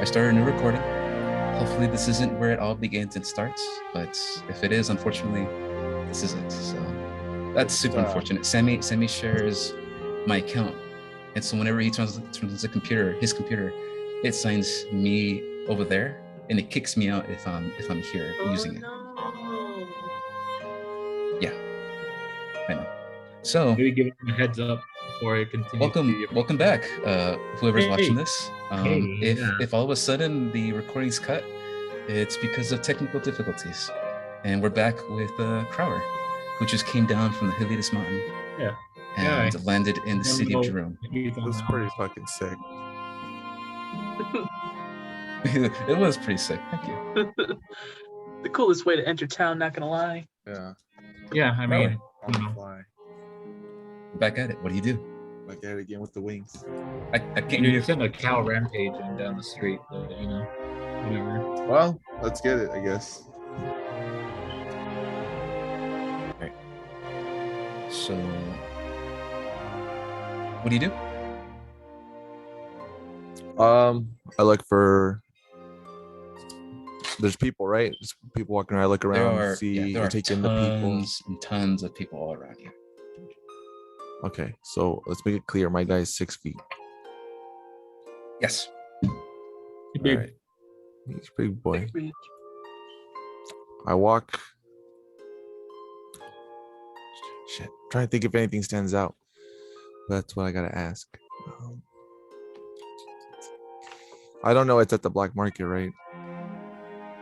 I started a new recording. Hopefully this isn't where it all begins and starts, but if it is, unfortunately, this is it. So that's super unfortunate. Sammy shares my account, and so whenever he turns his computer, it signs me over there, and it kicks me out if I'm here using it. No. Yeah, I know. So maybe give him a heads up before I continue. Welcome back, whoever's watching this. Yeah. If all of a sudden the recording's cut, it's because of technical difficulties, and we're back with Crower, who just came down from the Helidas Mountain. Yeah. And landed in the city of Jerome. It was pretty fucking sick. It was pretty sick. Thank you. The coolest way to enter town, not gonna lie. Yeah, I mean, on the fly. Back at it. What do you do? Back at it again with the wings. I can't hear you. Send a cow rampaging down the street, but, whatever. Well, let's get it, I guess. All right. So, what do you do? I look for. There's people, right? There's people walking around. I look around, take in the people. And tons of people all around you. Okay, so let's make it clear. My guy's 6 feet. Yes. All right. He's a big boy. I walk. Shit. Trying to think if anything stands out. That's what I gotta ask. I don't know. It's at the black market, right?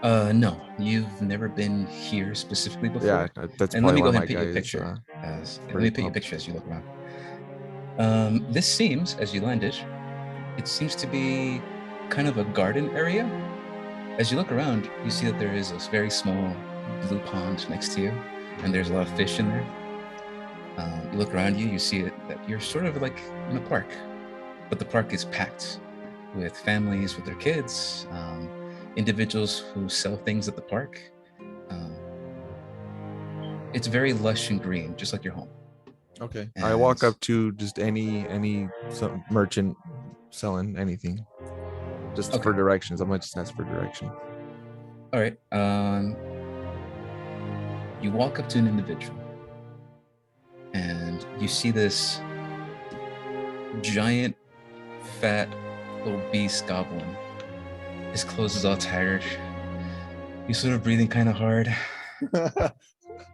No, you've never been here specifically before. Yeah, that's. And let me go ahead and paint you a picture. Let me paint you a picture as you look around. This seems, as you landed, it seems to be kind of a garden area. As you look around, you see that there is a very small blue pond next to you, and there's a lot of fish in there. You look around you, you see that you're sort of like in a park, but the park is packed with families with their kids, individuals who sell things at the park. It's very lush and green, just like your home. Okay. And I walk up to just some merchant selling anything, just for directions. I might just ask for direction. All right. You walk up to an individual, and you see this giant, fat, obese goblin. His clothes is all tired. He's sort of breathing kind of hard.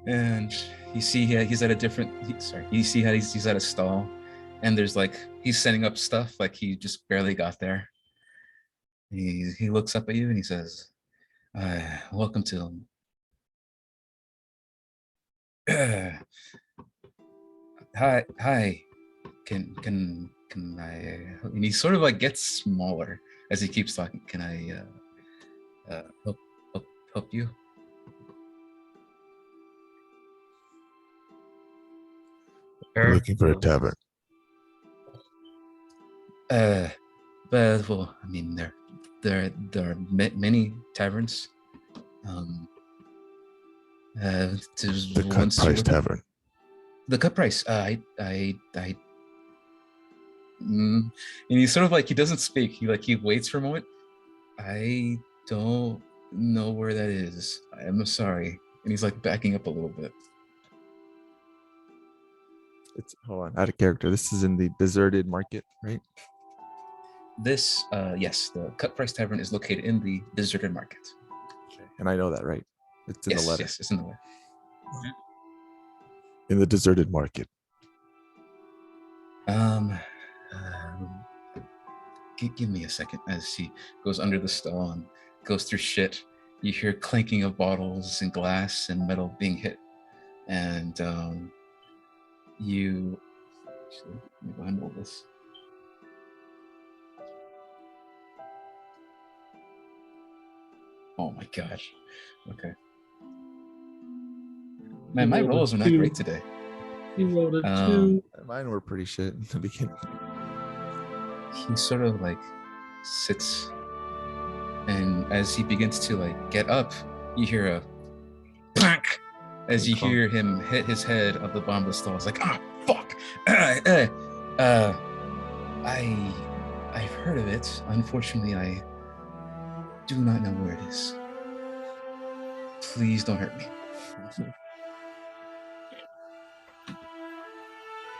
And you see he's at a different, you see how he's at a stall, and there's he's setting up stuff like he just barely got there. He looks up at you and he says, welcome to hi, can I, and he sort of gets smaller as he keeps talking. Can I help you? I'm looking for a tavern. Well, I mean, there are many taverns. The cut price tavern. The cut price. And he's sort of he doesn't speak. He waits for a moment. I don't know where that is. I'm sorry. And he's backing up a little bit. Hold on, out of character. This is in the deserted market, right? This, yes, the Cut Price Tavern is located in the deserted market. Okay. And I know that, right? It's in the letter. Yes, it's in the letter. In the deserted market. Give me a second. As he goes under the stall and goes through shit, you hear clanking of bottles and glass and metal being hit, and you. Actually, let me go ahead and roll this. Oh my gosh. Okay. Man, my rolls are not great today. He rolled a 2. Mine were pretty shit in the beginning. He sort of sits, and as he begins to get up, you hear a plank as you hear him hit his head of the bottom of the stall. It's fuck. I've heard of it. Unfortunately, do not know where it is. Please don't hurt me.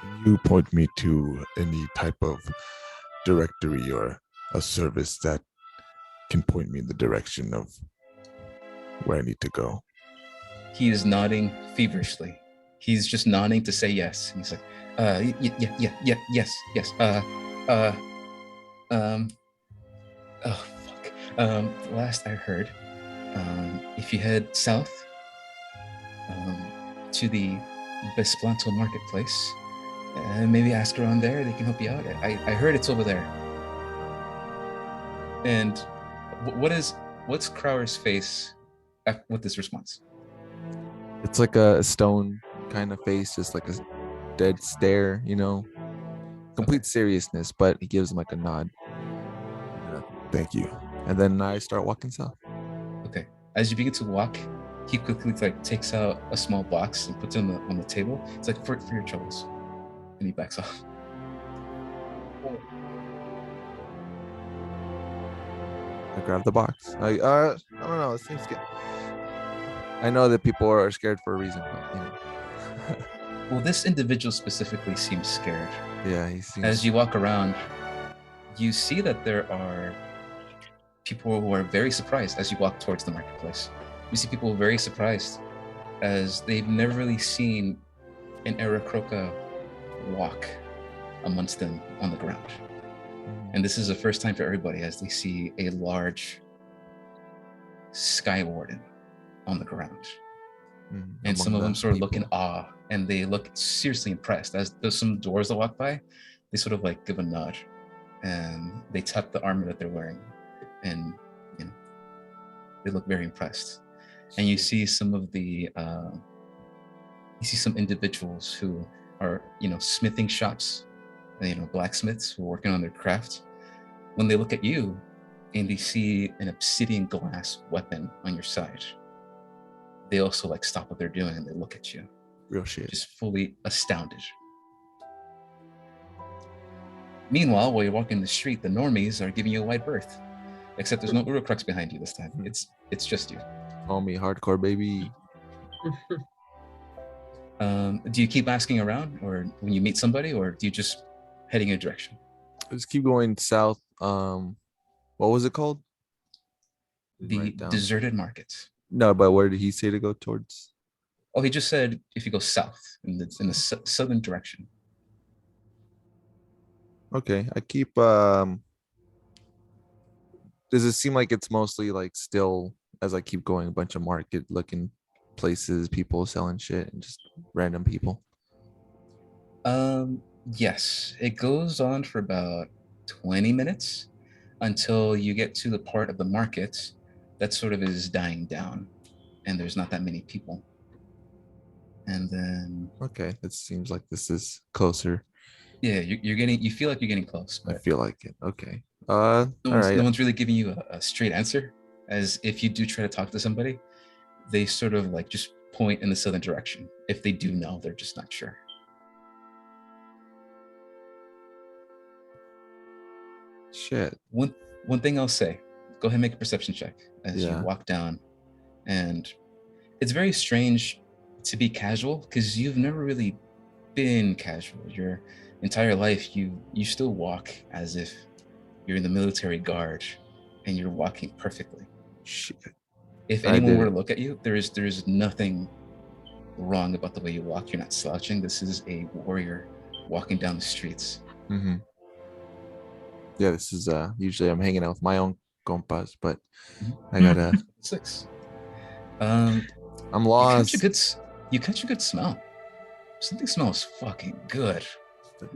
Can you point me to any type of directory or a service that can point me in the direction of where I need to go? He is nodding feverishly. He's just nodding to say yes. And he's like, yes. Oh, fuck. Last I heard, if you head south to the Besplanto Marketplace, maybe ask around there. They can help you out. I heard it's over there. And what's Crower's face with this response? It's like a stone kind of face, just like a dead stare, complete seriousness, but he gives him like a nod. Thank you. And then I start walking south. Okay. As you begin to walk, he quickly takes out a small box and puts it on the table. It's like, for your troubles. And he backs off. I grab the box. I don't know. It seems good. I know that people are scared for a reason, but Well, this individual specifically seems scared. Yeah, he seems. As you walk around, you see that there are people who are very surprised as you walk towards the marketplace. You see people very surprised as they've never really seen an Aarakocra walk amongst them on the ground. And this is the first time for everybody as they see a large Sky Warden on the ground. And some of them sort of look in awe and they look seriously impressed. As there's some doors that walk by, they sort of like give a nod and they tap the armor that they're wearing, and they look very impressed. And you see some of the some individuals who are smithing shops, blacksmiths who are working on their craft. When they look at you and they see an obsidian glass weapon on your side, they also stop what they're doing and they look at you. Real shit. Just fully astounded. Meanwhile, while you're walking the street, the normies are giving you a wide berth. Except there's no Urukruks behind you this time. It's just you. Call me hardcore, baby. Do you keep asking around, or when you meet somebody, or do you just heading in a direction? Just keep going south. What was it called? The deserted market. No, but where did he say to go towards? Oh, he just said if you go south in the southern direction. Okay, I keep. Does it seem like it's mostly still as I keep going, a bunch of market looking places, people selling shit, and just random people? Yes, it goes on for about 20 minutes until you get to the part of the market that sort of is dying down and there's not that many people. And then okay, it seems like this is closer. Yeah, you feel like you're getting close. I feel like it. Okay. No one's really giving you a straight answer, as if you do try to talk to somebody, they sort of just point in the southern direction. If they do know, they're just not sure. Shit. One thing I'll say, go ahead and make a perception check as you walk down. And it's very strange to be casual because you've never really been casual. Your entire life, you still walk as if you're in the military guard and you're walking perfectly. Shit. If anyone were to look at you, there's nothing wrong about the way you walk. You're not slouching. This is a warrior walking down the streets. Mm-hmm. Yeah, this is usually I'm hanging out with my own compas, but I gotta 6. I'm lost. You catch a good smell. Something smells fucking good.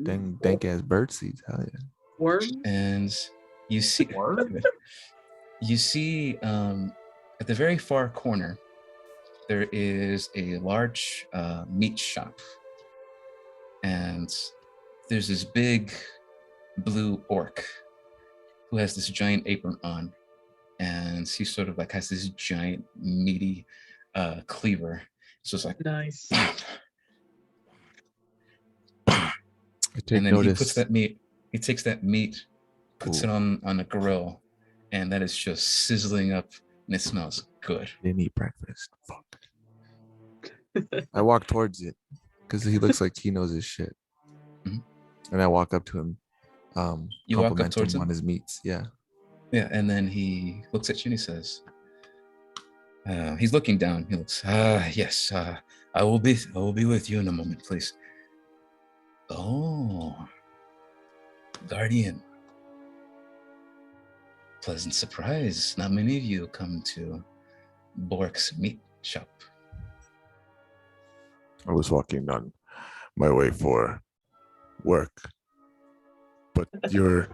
Dank ass bird seeds. Hell yeah. Worm? And you see at the very far corner there is a large meat shop, and there's this big blue orc who has this giant apron on, and he sort of has this giant meaty cleaver. So it's nice. And then he puts that meat. He takes that meat, puts it on a grill, and that is just sizzling up, and it smells good. Didn't eat breakfast. Fuck. I walk towards it because he looks like he knows his shit. Mhm. And I walk up to him, You walk up compliment towards him him? on his meats. Yeah. Yeah, and then he looks at you and he says, he's looking down. He looks, yes, I will be with you in a moment, please. Oh, Guardian. Pleasant surprise. Not many of you come to Bork's meat shop. I was walking on my way for work, but your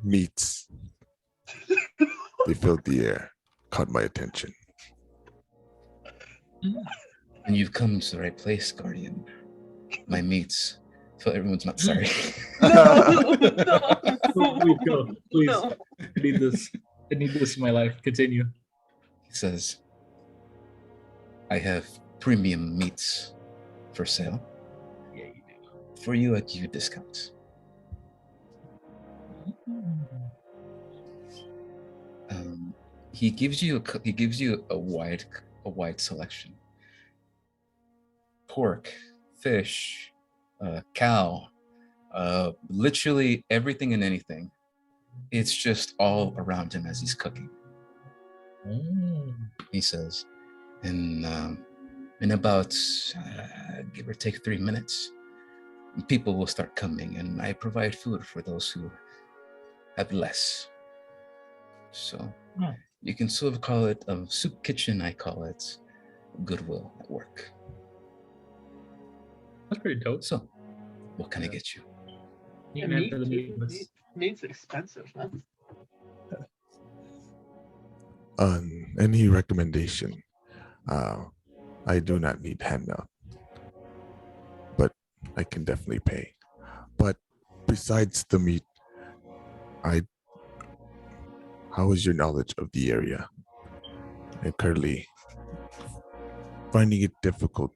meats, they filled the air, caught my attention. And you've come to the right place, Guardian. My meats. Fill everyone's mouth. Sorry. No, Please go. Please. No. I need this. I need this in my life. Continue. He says, I have premium meats for sale. Yeah, you do. For you, I give you discounts. He gives you a wide selection. Pork, fish, cow, literally everything and anything. It's just all around him as he's cooking. He says, in about give or take 3 minutes, people will start coming, and I provide food for those who have less. So you can sort of call it a soup kitchen. I call it Goodwill at work. That's pretty dope. So, what can I get you? You And can enter the meat, meatless. meat's expensive, man. Any recommendation? I do not need handout, but I can definitely pay. But besides the meat, how is your knowledge of the area? I'm currently finding it difficult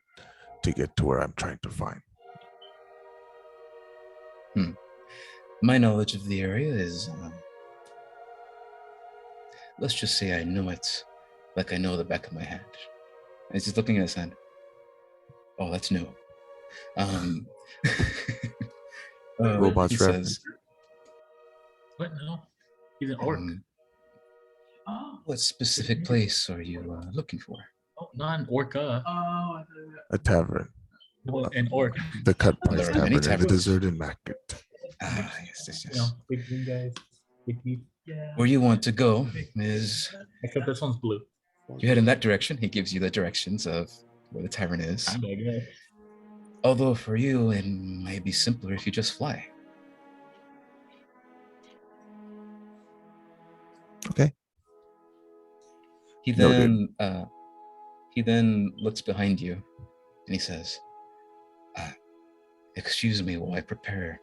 to get to where I'm trying to find. My knowledge of the area is, let's just say I know it like I know the back of my hand. And he's just looking at his hand. Oh, that's new. Robots he reference. says, What? No. He's an orc. what specific place are you looking for? Oh, not an orca. A tavern, An orc. the Cut There Price are many Tavern, in the taverns. deserted market. Yes. You know, big green guys. Big teeth. Where you want to go is, Except this one's blue. you head in that direction. He gives you the directions of where the tavern is. Kinda, I guess. Although for you, it might be simpler if you just fly. Okay. He Noted. then looks behind you and he says, excuse me while I prepare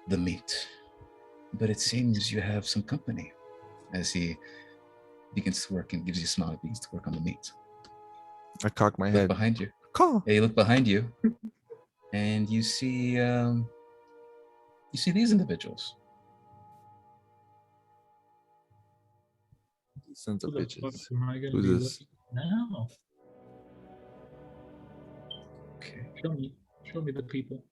the meat, but it seems you have some company. As he begins to work and gives you a smile, begins to work on the meat. I cock my Look head. behind you. Call. Yeah, you look behind you and you see these individuals. Sons of Who the fuck bitches. am I gonna Who's be this? looking now? Okay. Show me the people.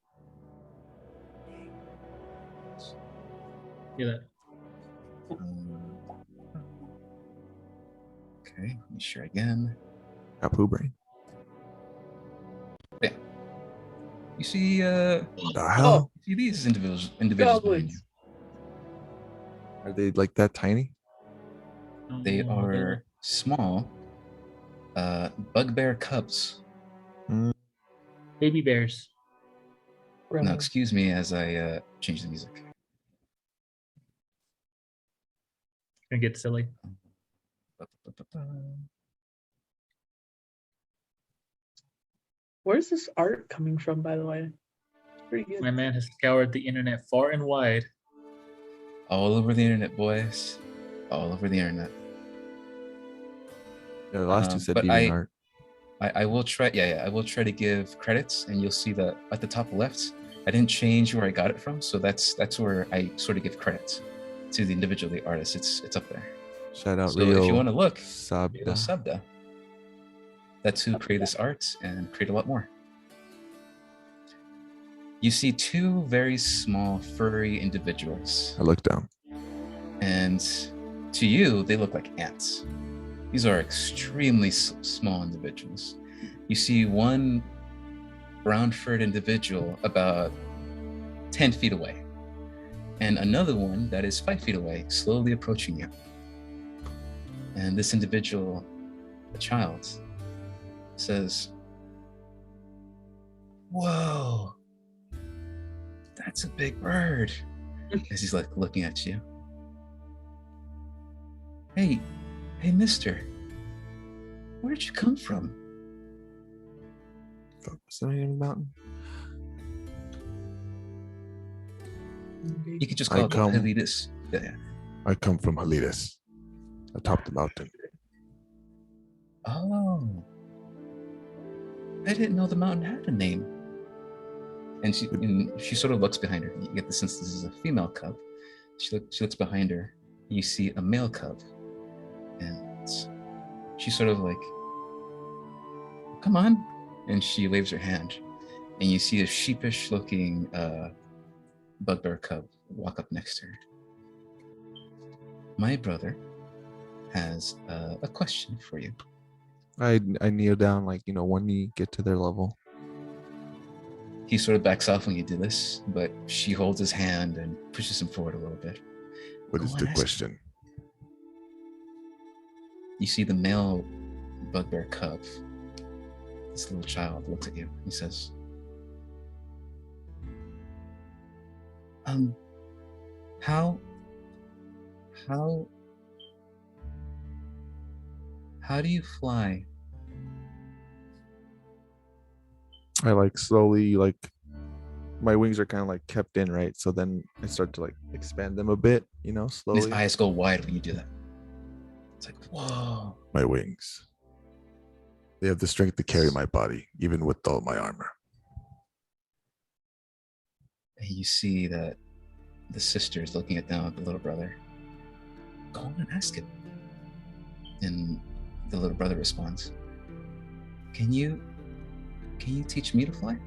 Hear that? Okay, let me share again. Got poo brain. Yeah. You see The hell? you see these individuals behind you. Goblins. Are they like that tiny? They Oh, are small bugbear cubs. baby bears. No, excuse me as I change the music. Gonna get silly. Where's this art coming from, by the way? It's pretty good. My man has scoured the internet far and wide. All over the internet, boys. All over the internet. Yeah, the last two said but deviant art. I will try. Yeah, I will try to give credits, and you'll see that at the top left, I didn't change where I got it from, so that's where I sort of give credits. to the individual, the artist. It's up there. Shout out So Rio. if you want to look, Rio Sabda. Sabda. That's who created this art and create a lot more. You see two very small furry individuals, I look down. and to you they look like ants. These are extremely small individuals. You see one brown furred individual about 10 feet away, and another one that is 5 feet away, slowly approaching you. And this individual, the child, says, "Whoa, that's a big bird," as he's like looking at you. Hey, mister, where'd you come from? What's the name of the mountain? You could just call it Helides. Yeah. I come from Helides, atop the mountain. Oh, I didn't know the mountain had a name. And she sort of looks behind her. You get the sense this is a female cub. She looks behind her. You see a male cub, and she sort of like, "Come on," and she waves her hand, and you see a sheepish-looking bugbear cub walk up next to her. My brother has a question for you. I kneel down, like, one knee, get to their level. He sort of backs off when you do this, but she holds his hand and pushes him forward a little bit. What is the question? You see the male bugbear cub, this little child, looks at you. He says, how do you fly?" I like slowly, like, my wings are kind of like kept in, right? So then I start to like expand them a bit, slowly. His eyes go wide when you do that. It's like, whoa. My wings. They have the strength to carry my body, even with all my armor. And you see that the sister is looking down at the little brother. "Go on and ask him." And the little brother responds, Can you teach me to fly?"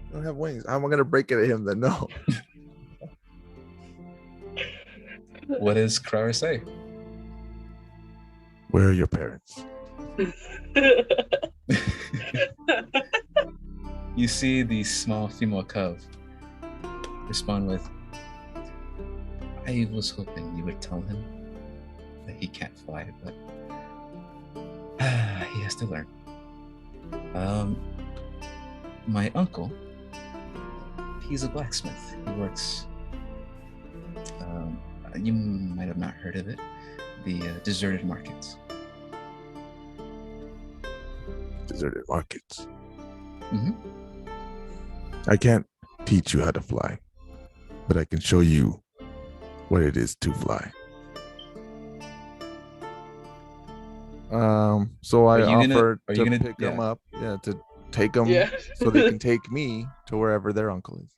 I don't have wings. How am I going to break it at him then? No. What does Krara say? Where are your parents? You see the small female cub respond with, "I was hoping you would tell him that he can't fly, but he has to learn. My uncle, he's a blacksmith. He works, you might have not heard of it, the deserted markets." Deserted markets. Mm-hmm. I can't teach you how to fly, but I can show you what it is to fly. So I offer to pick them up, to take them so they can take me to wherever their uncle is.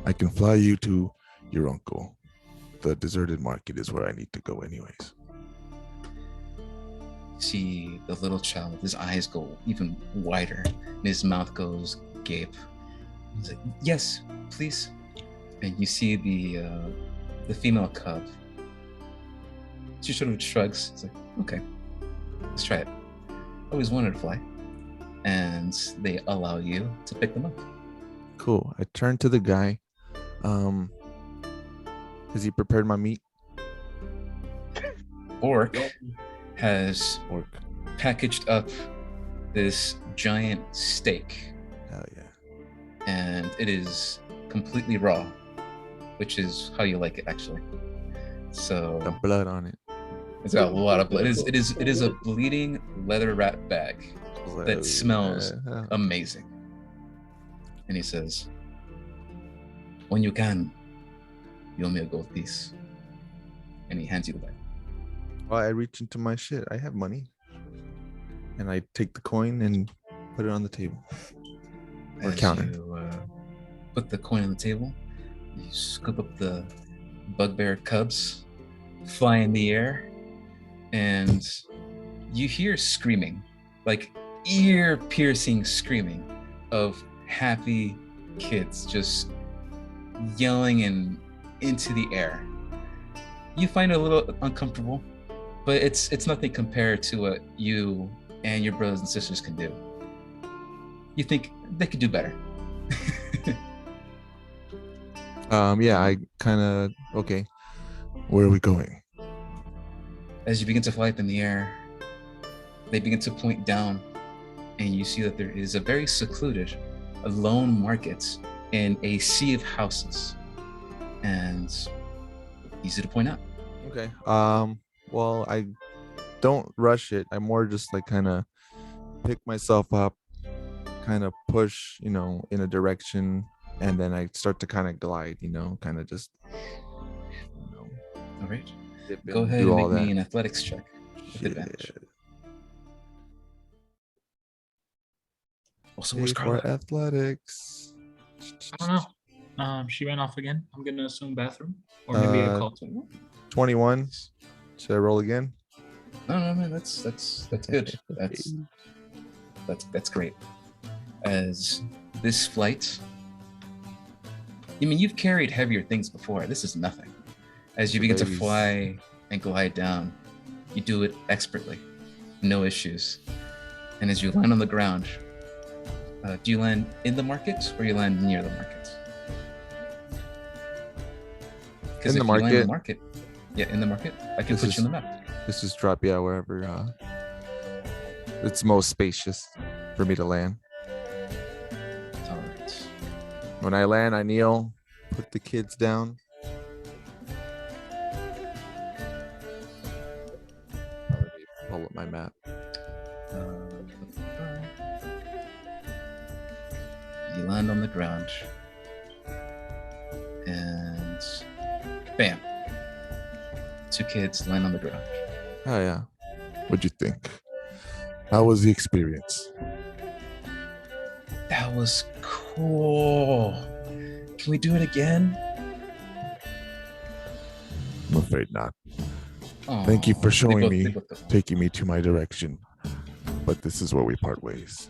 I can fly you to your uncle. The deserted market is where I need to go anyways. See the little child, his eyes go even wider, and his mouth goes gape. He's like, "Yes, please." And you see the female cub. She sort of shrugs. It's like, "Okay, let's try it. I always wanted to fly." And they allow you to pick them up. Cool. I turn to the guy. Has he prepared my meat? Orc has packaged up this giant steak. Hell yeah. And it is completely raw, which is how you like it, actually. So the blood on it. It's got a lot of blood. It is a bleeding leather wrap bag that smells amazing. And he says, "When you can, you owe me a gold piece." And he hands you the bag. Well, I reach into my shit. I have money. And I take the coin and put it on the table. Or counter. put the coin on the table. You scoop up the bugbear cubs, fly in the air, and you hear screaming, like ear-piercing screaming of happy kids just yelling into the air. You find it a little uncomfortable, but it's nothing compared to what you and your brothers and sisters can do. You think they could do better. Yeah, I kind of okay. Where are we going? As you begin to fly up in the air, they begin to point down, and you see that there is a very secluded, a lone market in a sea of houses, and easy to point out. Okay. Well, I don't rush it. I more just like kind of pick myself up, kind of push, in a direction, and then I start to kind of glide, kind of just, All right. dip Go and ahead do and all make me that. an athletics check with advantage. Shit. Also, Pay where's for Carla? athletics. I don't know. She ran off again. I'm gonna assume bathroom or maybe a call. 21. Should I roll again? No, man, that's good. That's great. As this flight, you've carried heavier things before. This is nothing. As you begin to Babies. fly and glide down, you do it expertly, no issues. And as you land on the ground, do you land in the market or you land near the market? Because In if the you land in the market. market, in the market, I can This put is- you on the map. Let's just drop, wherever it's most spacious for me to land. All right. When I land, I kneel, put the kids down. Let me pull up my map. You land on the ground, and bam, 2 kids land on the ground. Oh yeah. What'd you think? How was the experience? That was cool. Can we do it again? I'm afraid not. Thank you for Aw, showing they me, both go. taking me to my direction. But this is where we part ways.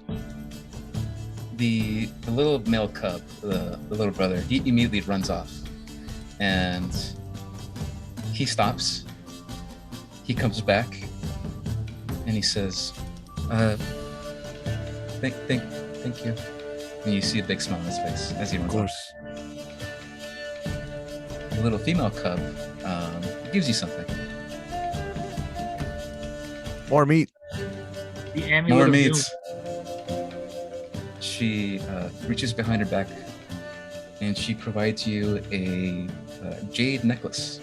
The little male cub, the little brother, he immediately runs off, and he stops. He comes back, and he says, "Thank you." And you see a big smile on his face as he Of runs off. course. The little female cub gives you something. More meat. The amulet More of meat. doom. She reaches behind her back, and she provides you a jade necklace.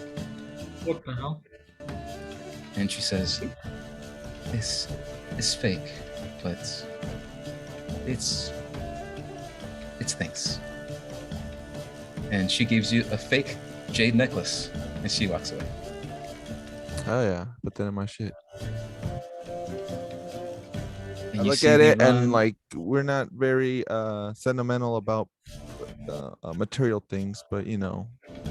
What the hell? And she says, "This is fake, but it's thanks." And she gives you a fake jade necklace, and she walks away. Oh yeah. Put that in my shit. And I you look see at the it and run- like we're not very sentimental about material things, but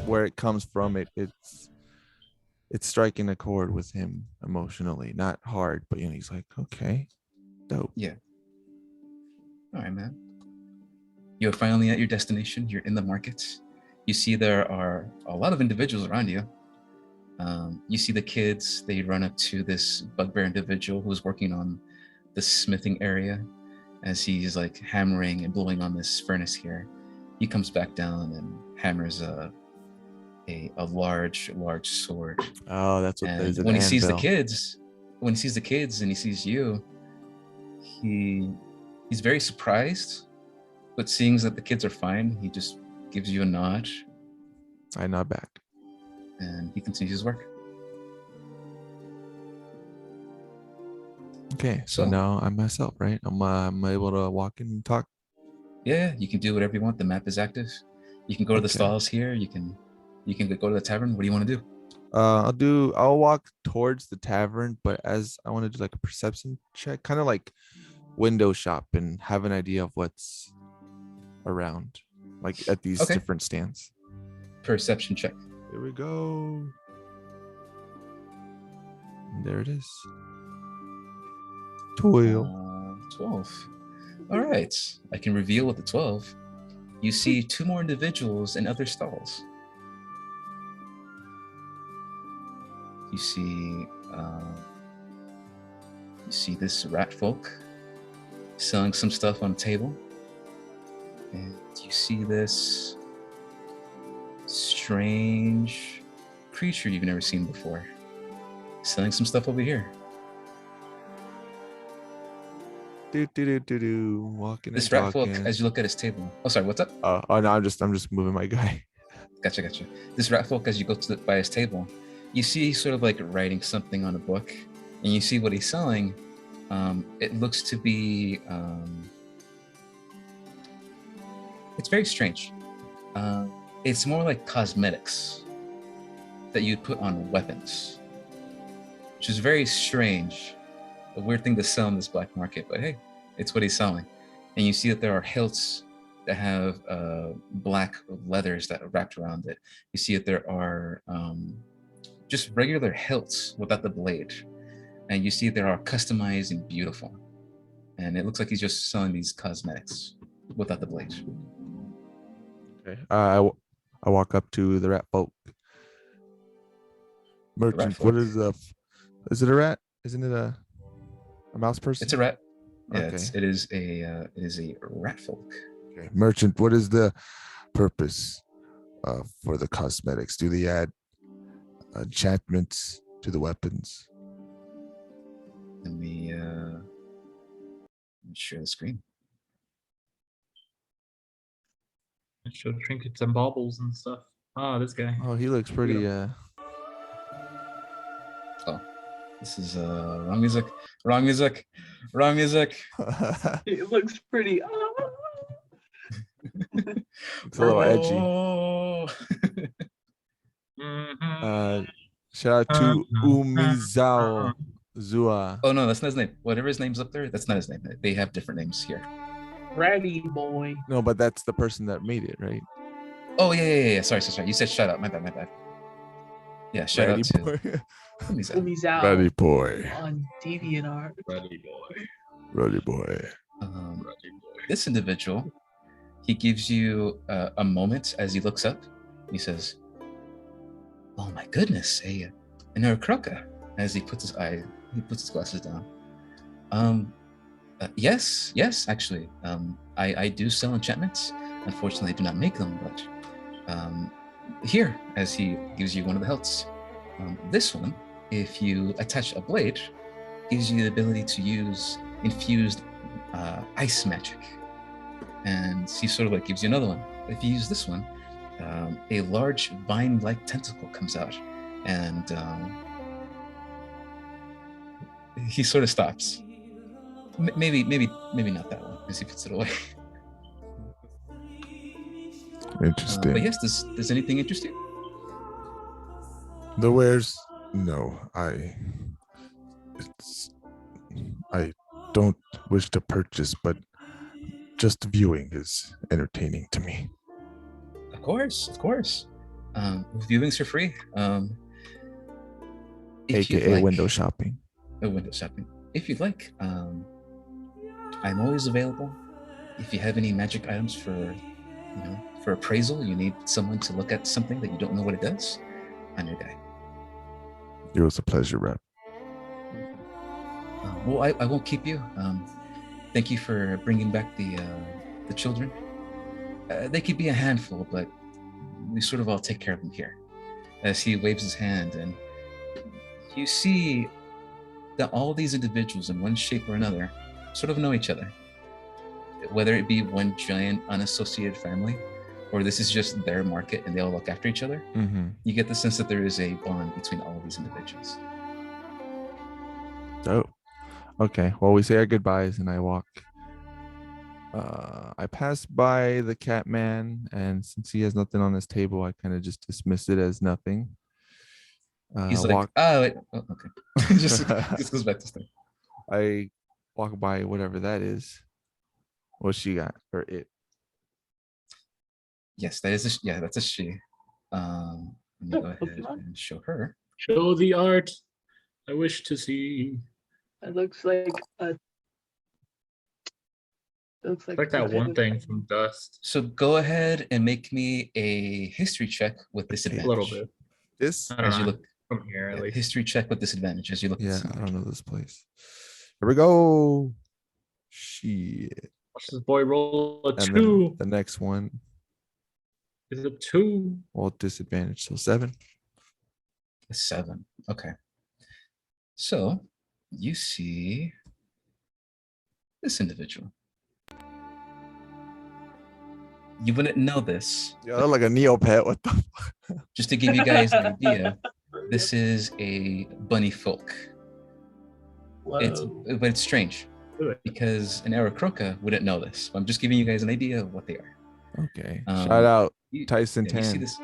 where it comes from, it's striking a chord with him emotionally, not hard, but he's like, okay, dope. All right, man. You're finally at your destination. You're in the market. You see there are a lot of individuals around you. You see the kids. They run up to this bugbear individual who's working on the smithing area as he's like hammering and blowing on this furnace here. He comes back down and hammers a large sword. Oh, that's what that And is. when he sees the kids, and he sees you, he's very surprised, but seeing that the kids are fine, he just gives you a nod I nod back. and he continues his work. Okay, so So- now I'm myself, right? I'm able to walk in and talk. Yeah, you can do whatever you want. The map is active. You can go to the Okay. stalls here. You can go to the tavern. What do you want to do? I'll walk towards the tavern, but as I want to do like a perception check, kind of like window shop and have an idea of what's around. like at these Okay. different stands. Perception check. Here we go. And there it is. 12. 12. All right. I can reveal with the 12. You see two more individuals in other stalls. You see this rat folk selling some stuff on a table. And you see this strange creature you've never seen before selling some stuff over here. Walking This and rat folk, talking. as you look at his table. Oh, sorry, what's up? Oh no, I'm just moving my guy. Gotcha. This rat folk, as you go to by his table, you see he's sort of like writing something on a book, and you see what he's selling. It looks to be. It's very strange. It's more like cosmetics that you put on weapons, which is very strange. A weird thing to sell in this black market, but hey, it's what he's selling. And you see that there are hilts that have black leathers that are wrapped around it. You see that there are just regular hilts without the blade. And you see there are customized and beautiful. And it looks like he's just selling these cosmetics without the blade. Okay. I walk up to the rat folk. Merchant, what is is it a rat? Isn't it a mouse person? It's a rat. Yeah, Okay. it is a rat folk. Okay. Merchant, what is the purpose for the cosmetics? Do they add enchantments to the weapons? Let me share the screen. Show trinkets and baubles and stuff. Ah, this guy. Oh, he looks pretty. Oh, this is wrong music. It looks pretty. It's a little edgy. Oh. Shout out to Umizao Zua. Oh no, that's not his name. Whatever his name's up there, that's not his name. They have different names here. Ratty boy. No, but that's the person that made it, right? Oh yeah. Sorry. You said shut up. My bad. Yeah, shout out to Boy. Umizao. Umizao Ratty boy. on DeviantArt. Ready boy. Ratty boy. This individual, he gives you a moment as he looks up. He says, "Oh my goodness, an Urkroka," as he puts his glasses down. Yes, actually. I do sell enchantments. Unfortunately, I do not make them, but here, as he gives you one of the hilts. This one, if you attach a blade, gives you the ability to use infused ice magic. And he sort of like gives you another one. If you use this one, a large vine-like tentacle comes out, and he sort of stops. Maybe not that one, as he puts it away. Interesting. But yes, does anything interest you? The wares? No, I don't wish to purchase, but just viewing is entertaining to me. Of course. Viewings are free. If you'd AKA like- window shopping. Window shopping. If you'd like, I'm always available. If you have any magic items for appraisal, you need someone to look at something that you don't know what it does, I'm your guy. It was a pleasure, Rep. Well, I won't keep you. Thank you for bringing back the children. They could be a handful, but we sort of all take care of them here. As he waves his hand, and you see that all these individuals in one shape or another sort of know each other. Whether it be one giant unassociated family, or this is just their market and they all look after each other, you get the sense that there is a bond between all of these individuals. Oh, okay. Well, we say our goodbyes and I walk. I pass by the cat man, and since he has nothing on his table, I kind of just dismiss it as nothing. He's like, oh, wait. Oh, okay. just goes back to stuff. I walk by whatever that is. What she got, or it? Yes, that is yeah, that's a she. Let me Oh, go ahead Pokemon. and show her. Show the art I wish to see. It looks like a. It looks It's like like that a one thing from Dust. So go ahead and make me a history check with A disadvantage. little bit. This? I don't As you know. look, From here, at yeah, least. history check with disadvantage as you look. Yeah, at this I don't image. know this place. Here we go. Shit. Watch this boy roll a And 2. then the next one, Is it 2? all disadvantage. So 7. A 7. Okay. So you see this individual. You wouldn't know this. Yeah, like a Neopet. What the? Just to give you guys an idea, this is a bunny folk. Whoa. But it's strange because an Aarakocra wouldn't know this. I'm just giving you guys an idea of what they are. Okay. Um, Shout out You, Tyson yeah, you see 10. this.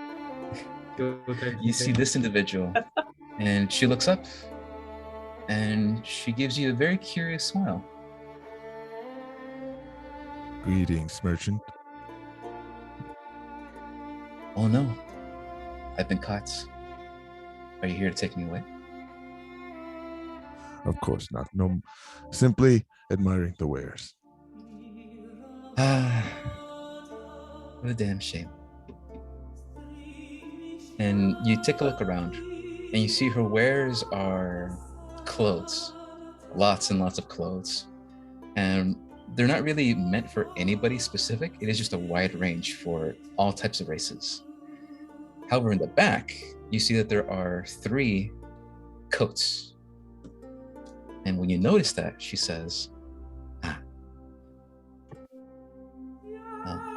You see this individual, and she looks up, and she gives you a very curious smile. Greetings, merchant. Oh no, I've been caught. Are you here to take me away? Of course not. No, simply admiring the wares. Ah, what a damn shame. And you take a look around, and you see her wares are clothes, lots and lots of clothes, and they're not really meant for anybody specific. It is just a wide range for all types of races. However, in the back, you see that there are 3 coats. And when you notice that, she says,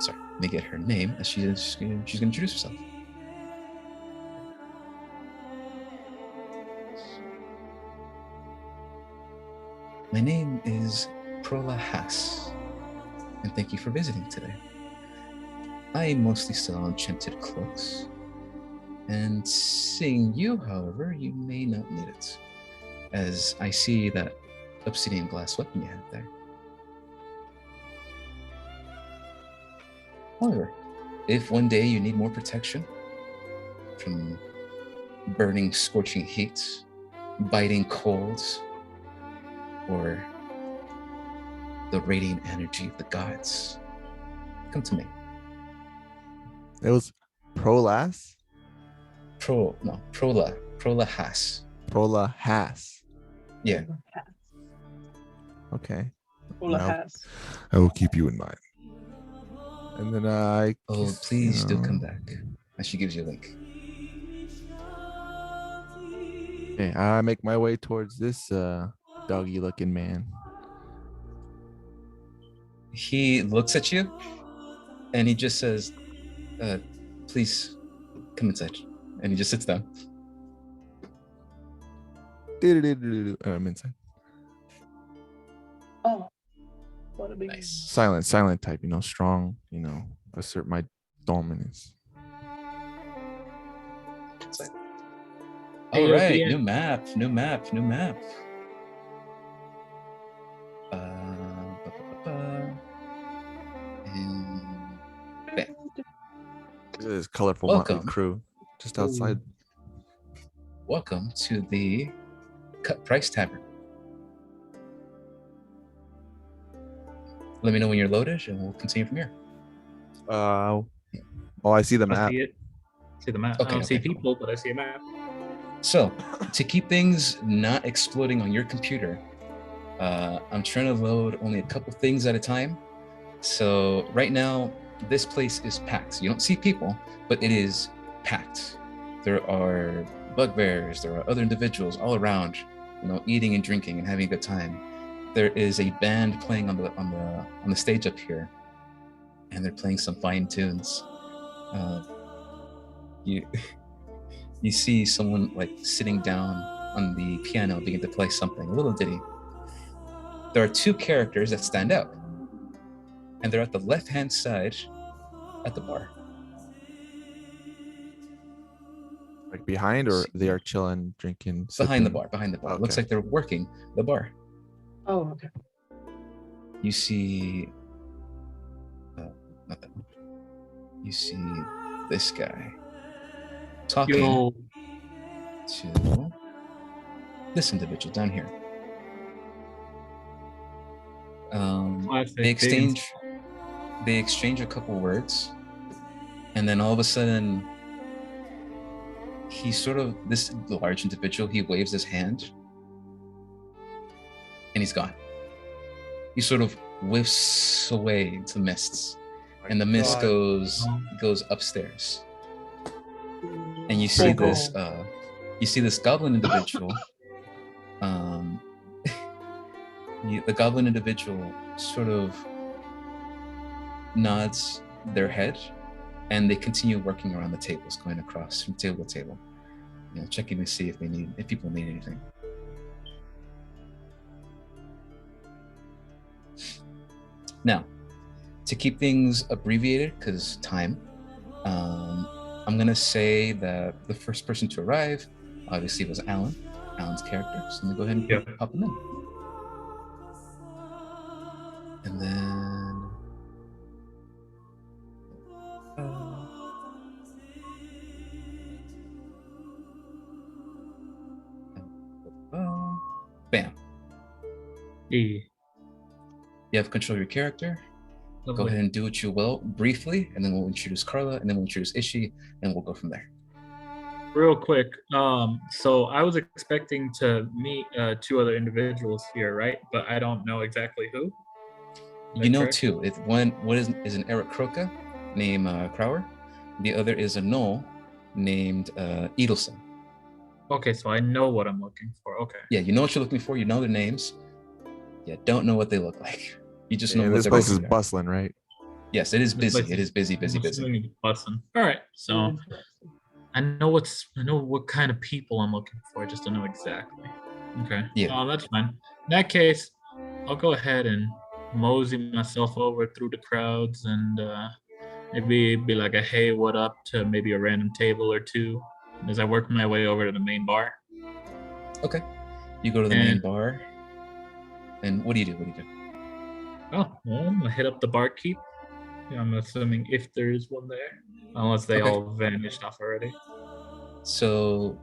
sorry, let me get her name as she's gonna introduce herself. My name is Prola Haas, and thank you for visiting today. I mostly sell enchanted cloaks, and seeing you, however, you may not need it, as I see that obsidian glass weapon you have there. However, if one day you need more protection from burning, scorching heat, biting colds, or the radiant energy of the gods, come to me. It was Prolas? Prola Haas. Prola Haas. Yeah. Okay. Ola Now- has. I will keep you in mind. And then I. Oh, guess, please you do know, come back. And she gives you a link. Okay, I make my way towards this doggy looking man. He looks at you and he just says, please come inside. And he just sits down. I'm inside. Oh, what a big. Nice. Silent type, strong, assert my dominance. Inside. Hey, All right, DM. new map. And bam. Look at this colorful Welcome. motley crew just outside. Welcome to the Cut Price Tavern. Let me know when you're loaded and we'll continue from here. Oh, I see the I map. see it. See the map. Okay, I don't see okay. people, but I see a map. So, to keep things not exploding on your computer, I'm trying to load only a couple things at a time. So right now, this place is packed. You don't see people, but it is packed. There are bugbears, there are other individuals all around, eating and drinking and having a good time. There is a band playing on the stage up here, and they're playing some fine tunes. You see someone sitting down on the piano begin to play something, a little ditty. There are 2 characters that stand out, and they're at the left-hand side at the bar. Like behind, or they are chilling, drinking. Behind the sipping? bar. It looks Okay. like they're working the bar. Oh, okay. You see, not that one. you see this guy talking Yo, to this individual down here. classic They Higgins. exchange a couple words, and then all of a sudden, this large individual, he waves his hand, and he's gone. He sort of whiffs away into mists, and the mist goes upstairs. And you see this goblin individual. The goblin individual sort of nods their head, and they continue working around the tables, going across from table to table, checking to see if people need anything. Now, to keep things abbreviated, because time, I'm gonna say that the first person to arrive, obviously, was Alan's character. So I'm gonna go ahead and pop him in. And then bam. Yeah. You have control of your character. Lovely. Go ahead and do what you will briefly, and then we'll introduce Carla, and then we'll introduce Ishi, and we'll go from there. Real quick, so I was expecting to meet 2 other individuals here, right? But I don't know exactly who. You know correct? 2. One is an Eric Kroka named Crower. The other is a Knoll named Edelson. Okay, so I know what I'm looking for. Okay. Yeah, you know what you're looking for. You know their names. You don't know what they look like. You just know. This place is bustling, right? Yes, it is busy. It is busy. Bustling. All right, so I know what kind of people I'm looking for. I just don't know exactly. Okay. Yeah. That's fine. In that case, I'll go ahead and mosey myself over through the crowds and maybe be like a hey, what up to maybe a random table or 2 as I work my way over to the main bar. Okay. You go to the main bar, and what do you do? Oh, well, I'm gonna hit up the barkeep. I'm assuming if there is one there, unless they all vanished off already. So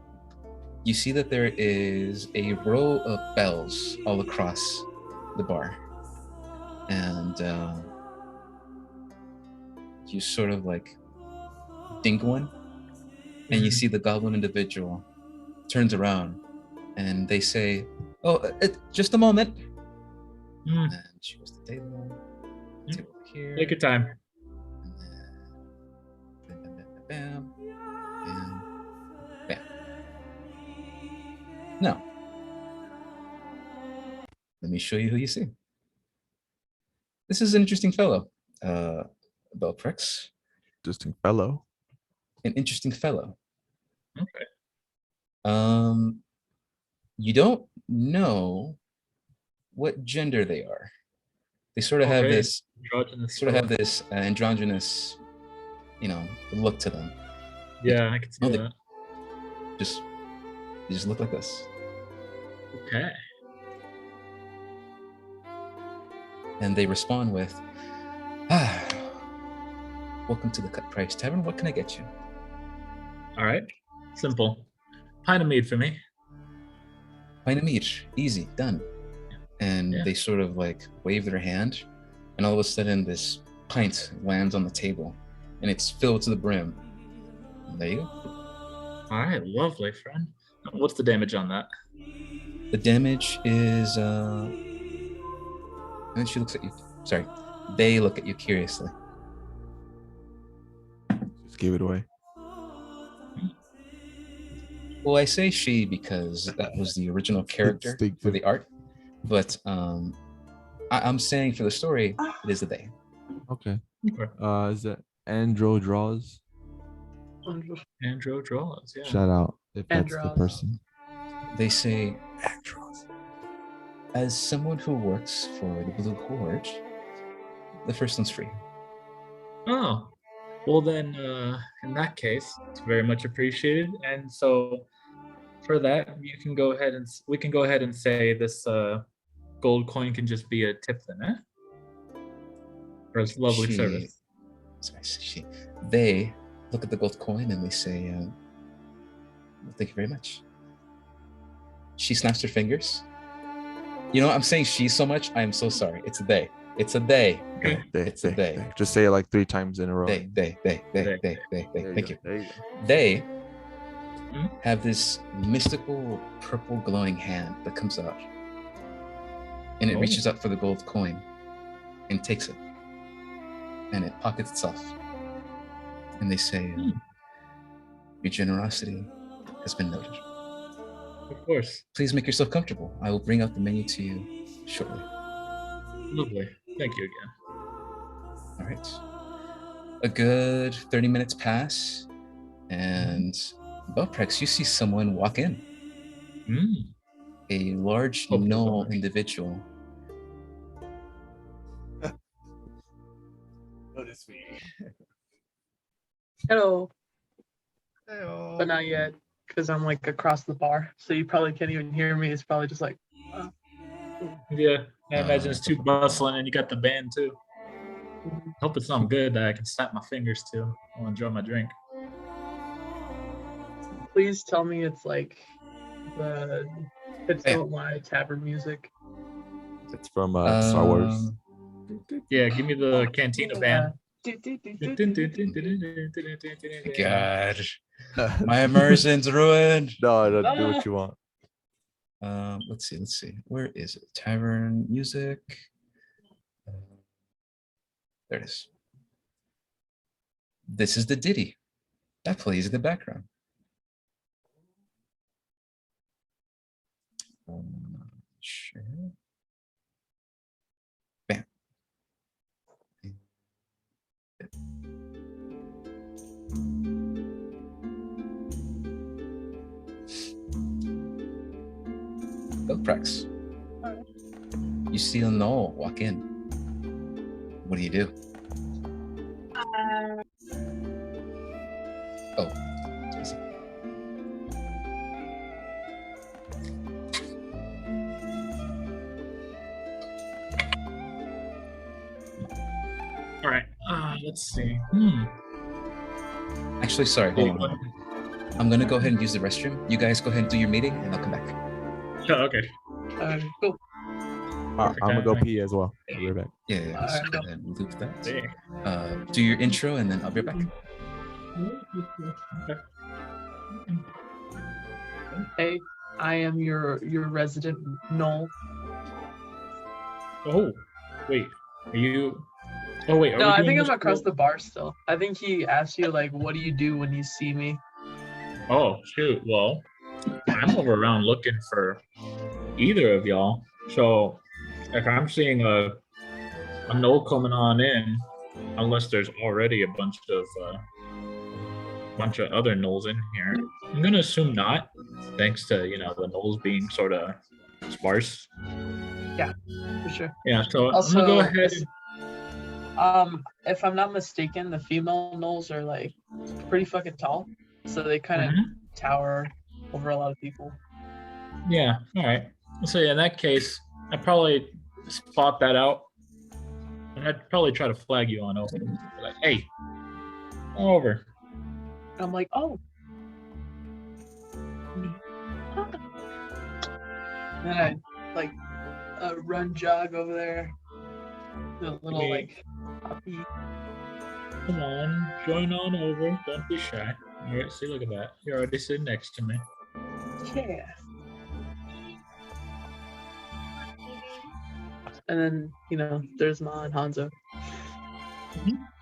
you see that there is a row of bells all across the bar, and you sort of like ding one, and you see the goblin individual turns around, and they say, "Oh, just a moment." And she goes to the table here. Take your time. And then bam, bam, bam. Now, let me show you who you see. This is an interesting fellow, Belprex. Interesting fellow. An interesting fellow. Okay. You don't know what gender they are. They sort of have this androgynous, look to them. Yeah, I can see that. They just look like this. Okay. And they respond with, "Welcome to the Cut Price Tavern. What can I get you?" All right. Simple. Pint of mead for me. Pint of mead. Easy. Done. And they sort of like wave their hand, and all of a sudden this pint lands on the table, and it's filled to the brim. And there you go. All right, lovely, friend. What's the damage on that? The damage is, and then she looks at you. Sorry, they look at you curiously. Just give it away. Well, I say she because that was the original character for the art. But I'm saying for the story, it is a they. Okay. Is that Andro Draws? Andro Draws, yeah. Shout out if that's the person. They say, Andros. As someone who works for the Blue Horde, the first one's free. Oh, well then, in that case, it's very much appreciated. And so, for that, we can go ahead and say this gold coin can just be a tip then, eh? For his lovely service. Sorry, They look at the gold coin and they say, well, thank you very much. She snaps her fingers. You know, I'm saying she so much. I am so sorry. It's a they. It's a they. It's a they. Just say it like 3 times in a row. They. Thank you. There you go. They have this mystical purple glowing hand that comes out. And it reaches out for the gold coin and takes it. And it pockets itself. And they say, your generosity has been noted. Of course. Please make yourself comfortable. I will bring out the menu to you shortly. Lovely. Thank you again. All right. A good 30 minutes pass, and Belprex, you see someone walk in. A large gnoll individual. Notice me. Hello. But not yet, because I'm like across the bar, so you probably can't even hear me. It's probably just like. Yeah, I imagine it's too bustling, and you got the band too. Hope it's something good that I can snap my fingers to. I'll enjoy my drink. Please tell me it's like the Kids Don't Lie tavern music. It's from Star Wars. Yeah, give me the Cantina band. God, my immersion's ruined. No, do what you want. Let's see. Where is it? Tavern music. There it is. This is the ditty that plays in the background. Sure. Bam. Belprex. You see a gnoll walk in. What do you do? Oh, it's busy. All right. Let's see. Actually, sorry. Hold on. I'm gonna go ahead and use the restroom. You guys go ahead and do your meeting, and I'll come back. Oh, okay. Cool. I'm gonna go pee as well. I'll be right back. Yeah. So go ahead and loop that. Do your intro, and then I'll be right back. Okay. Hey, I am your resident gnoll. Oh, wait. Are you? Oh wait. No, I think I'm across the bar still. I think he asked you like, "What do you do when you see me?" Oh shoot. Well, I'm over around looking for either of y'all. So if I'm seeing a gnoll coming on in, unless there's already a bunch of other gnolls in here, I'm gonna assume not, thanks to the gnolls being sort of sparse. Yeah, for sure. Yeah. So Also, I'm gonna go ahead. If I'm not mistaken, the female gnolls are like pretty fucking tall, so they kind of tower over a lot of people. Yeah. All right. So yeah, in that case, I'd probably spot that out, and I'd probably try to flag you on over. Like, hey, come over. And I'm like, oh. Then I like run jog over there. A little like puppy. Come on, join on over. Don't be shy. All right, see, look at that. You're already sitting next to me. Yeah. And then, there's Ma and Hanzo.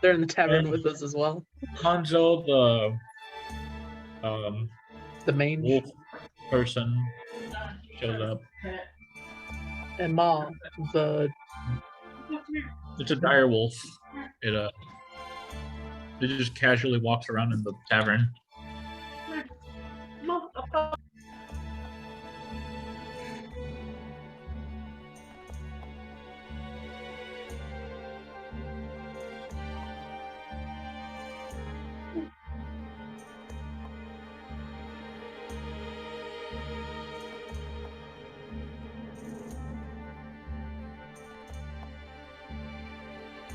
They're in the tavern with us as well. Hanzo, the main wolf person, shows up. And Ma, it's a dire wolf. It just casually walks around in the tavern.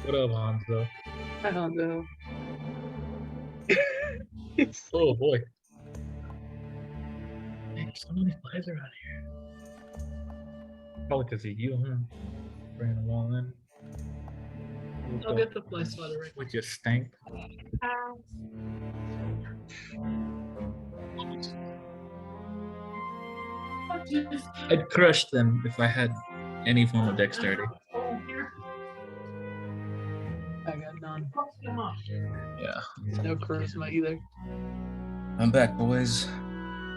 What up, Hanzo? Hi, Hanzo. Oh boy. Man, so many flies around here. Probably because of you, huh? Bringing them all in. I'll get the fly swatter right. With your stank. I'd crush them if I had any form of dexterity. I got none. Yeah. No charisma either. I'm back, boys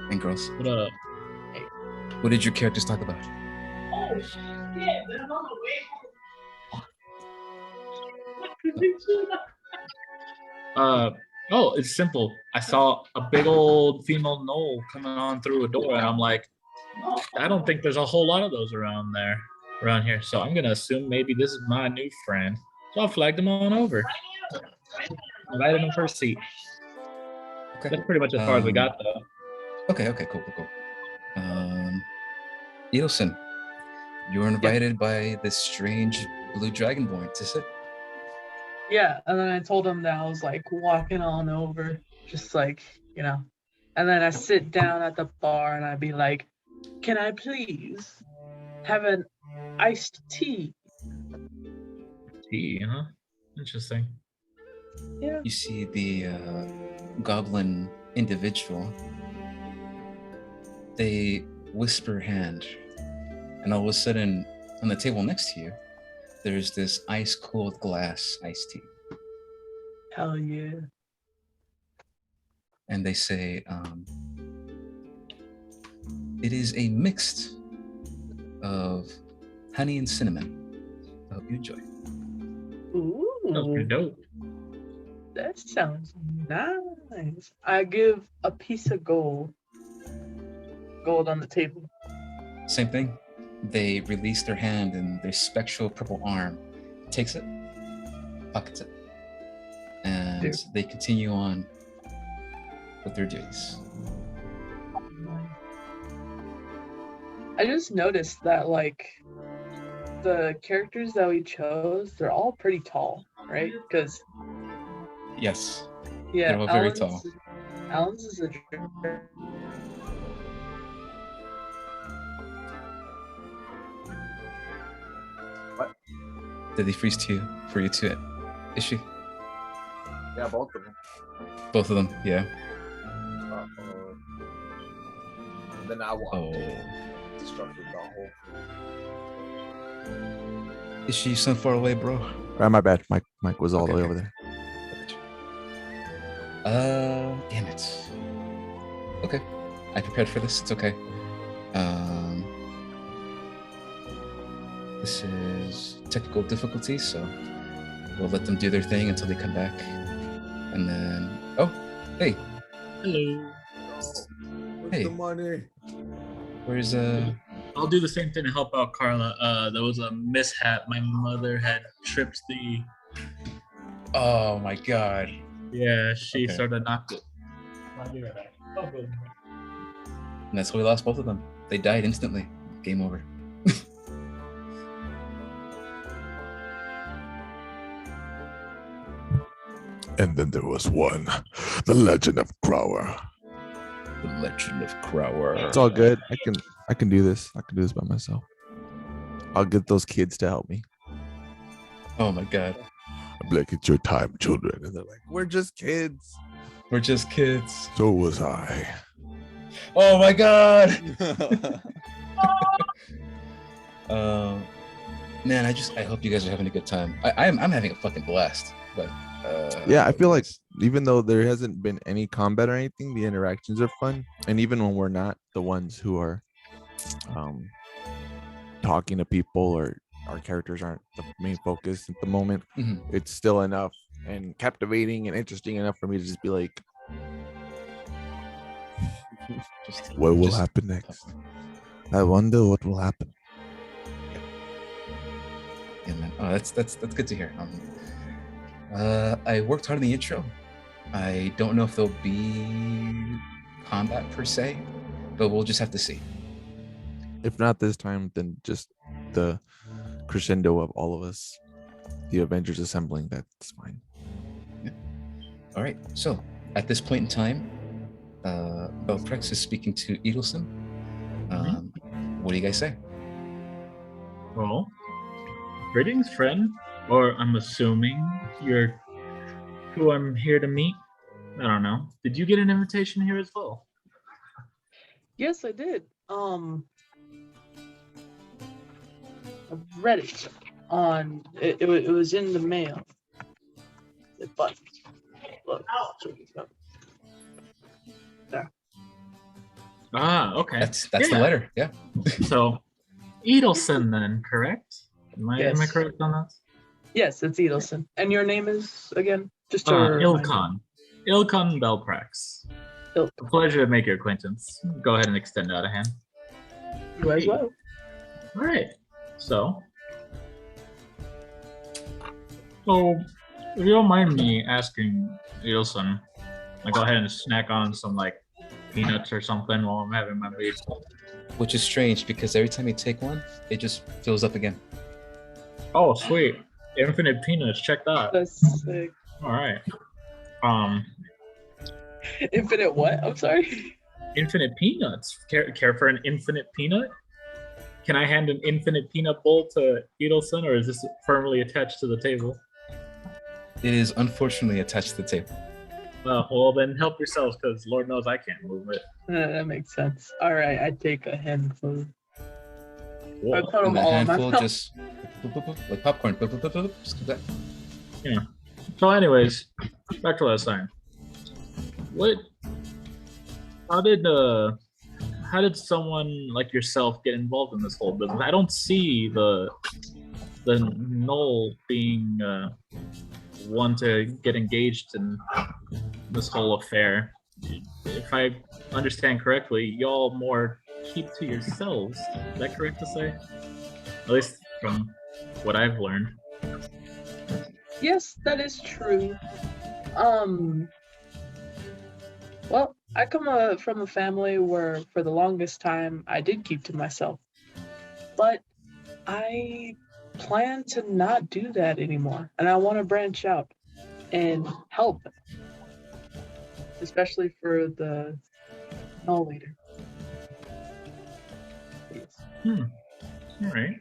and girls. What up? Hey. What did your characters talk about? Oh shit! They're on the way. Oh, it's simple. I saw a big old female gnoll coming on through a door, and I'm like, I don't think there's a whole lot of those around here. So I'm gonna assume maybe this is my new friend. So I flagged him on over. Invited him for a seat. Okay. That's pretty much as far as we got, though. Okay, cool. Edelson, you were invited by this strange blue dragonborn to sit. Yeah, and then I told him that I was like walking on over, just like, you know. And then I sit down at the bar and I'd be like, can I please have an iced tea? Tea, huh? Interesting. Yeah. You see the goblin individual. They whisper hand, and all of a sudden, on the table next to you, there's this ice-cold glass iced tea. Hell yeah. And they say, it is a mix of honey and cinnamon. I hope you enjoy. Ooh. That's pretty dope. That sounds nice. I give a piece of gold on the table. Same thing. They release their hand and their spectral purple arm takes it, pockets it, and they continue on with their duties. I just noticed that, like, the characters that we chose, they're all pretty tall, right? Because yes, yeah, they're all very tall. Alan's is a what? Did they freeze to you for you to? Is she? Yeah, both of them. Both of them, yeah. Then I walked in, disrupted the whole. Is she so far away, bro? My bad. Mike was all the way over there. Damn it. Okay, I prepared for this. It's okay. This is technical difficulty, so we'll let them do their thing until they come back, and then. Oh, hey. Hello. Hey. The money. Where's I'll do the same thing to help out Carla. There was a mishap. My mother had tripped the. Oh my god. Yeah, she sort of knocked it. I'll be right back. And that's how we lost both of them. They died instantly. Game over. And then there was one, the Legend of Crower. The Legend of Crower. It's all good. I can do this. I can do this by myself. I'll get those kids to help me. Oh my god. I'm like, it's your time, children. And they're like, we're just kids. We're just kids. So was I. Oh my god. Man, I hope you guys are having a good time. I'm having a fucking blast. But yeah, I feel like even though there hasn't been any combat or anything, the interactions are fun. And even when we're not the ones who are talking to people, or our characters aren't the main focus at the moment, it's still enough and captivating and interesting enough for me to just be like, what will happen next? I wonder what will happen. Yeah, man. Oh, that's good to hear. I worked hard on the intro. I don't know if there'll be combat per se, but we'll just have to see. If not this time, then just the crescendo of all of us, the Avengers assembling. That's fine. Yeah. All right. So At this point in time, Belprex is speaking to Edelson. What do you guys say? Well, greetings, friend. Or I'm assuming you're who I'm here to meet. I don't know. Did you get an invitation here as well? Yes, I did. I read it on. It was in the mail. But look, there. Ah, okay. That's the letter. Yeah. So, Edelson, then, correct? Am I correct on that? Yes, it's Edelson. And your name is again? Just to Ilkhan. Ilkhan Belprex. A pleasure to make your acquaintance. Go ahead and extend out a hand. You as well. All right. So, if you don't mind me asking, Edelson, I go ahead and snack on some like peanuts or something while I'm having my meal. Which is strange because every time you take one, it just fills up again. Oh, sweet. Infinite peanuts. Check that. That's sick. All right. Infinite what? I'm sorry. Infinite peanuts. Care for an infinite peanut? Can I hand an infinite peanut bowl to Edelson, or is this firmly attached to the table? It is unfortunately attached to the table. Well, then help yourselves, because Lord knows I can't move it. That makes sense. All right, I take a handful. Whoa. I put them all in my mouth. Just like popcorn. Just do that. Yeah. So, anyways, back to last time. How did someone like yourself get involved in this whole business? I don't see the Knoll being one to get engaged in this whole affair. If I understand correctly, y'all more keep to yourselves. Is that correct to say? At least from what I've learned. Yes, that is true. Well, I come from a family where for the longest time I did keep to myself. But I plan to not do that anymore. And I want to branch out and help. Especially for the Knoll leader. Please. All right.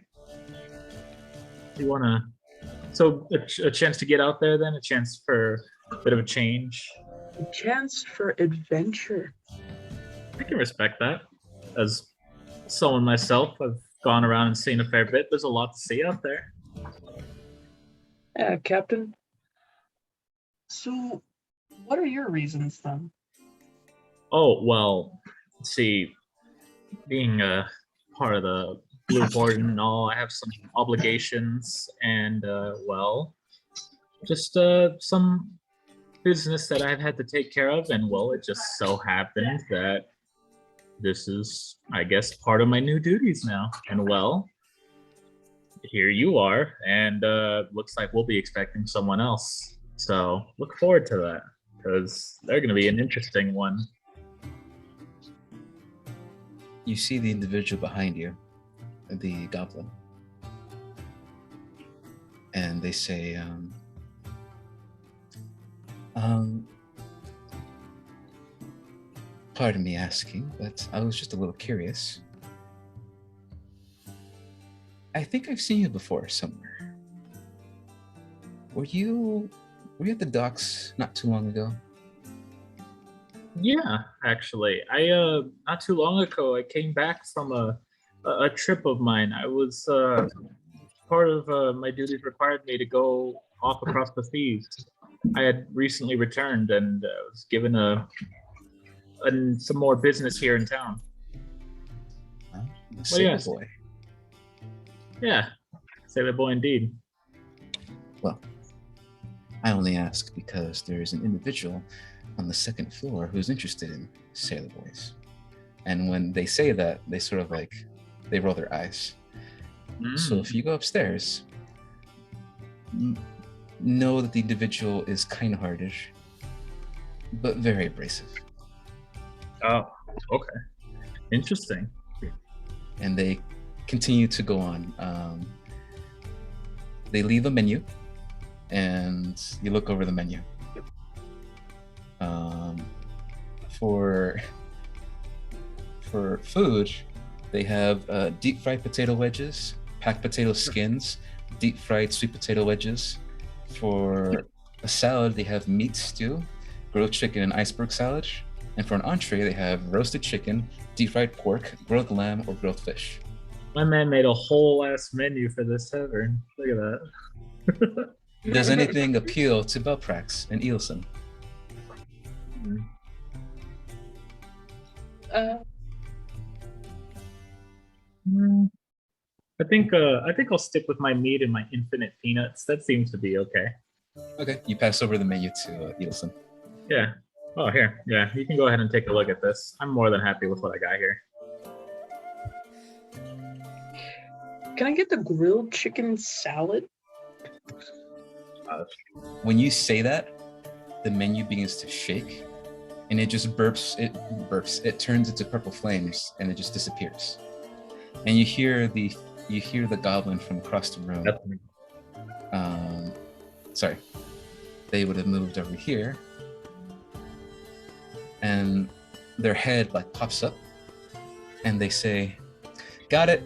You want to... So a chance to get out there then? A chance for a bit of a change? A chance for adventure. I can respect that. As someone myself, I've gone around and seen a fair bit. There's a lot to see out there. Yeah, Captain. So, what are your reasons then? Oh, well, see, being a part of the Blue Board and all, I have some obligations and, well, just some business that I've had to take care of, and well, it just so happened that this is, I guess, part of my new duties now. And well, here you are, and looks like we'll be expecting someone else. So look forward to that, because they're going to be an interesting one. You see the individual behind you, the goblin, and they say, pardon me asking, but I was just a little curious. I think I've seen you before somewhere. Were you at the docks not too long ago? Yeah, actually. I not too long ago I came back from a trip of mine. I was part of my duties required me to go off across the seas. I had recently returned and was given some more business here in town. Sailor boy. Yeah, sailor boy indeed. Well, I only ask because there is an individual on the second floor who's interested in sailor boys. And when they say that, they sort of like, they roll their eyes. So if you go upstairs, know that the individual is kind-hearted, but very abrasive. Oh, okay. Interesting. And they continue to go on. They leave a menu, and you look over the menu. For food, they have deep fried potato wedges, packed potato skins, deep fried sweet potato wedges. For a salad, they have meat stew, grilled chicken, and iceberg salad. And for an entree, they have roasted chicken, deep fried pork, grilled lamb, or grilled fish. My man made a whole ass menu for this tavern. Look at that. Does anything appeal to Belprax and Eelson? I think I'll stick with my meat and my infinite peanuts. That seems to be okay. Okay, you pass over the menu to Eelson. Yeah. Oh, here. Yeah, you can go ahead and take a look at this. I'm more than happy with what I got here. Can I get the grilled chicken salad? When you say that, the menu begins to shake, and it just burps. It turns into purple flames, and it just disappears. And you hear the goblin from across the room. Sorry, they would have moved over here, and their head like pops up, and they say, "Got it."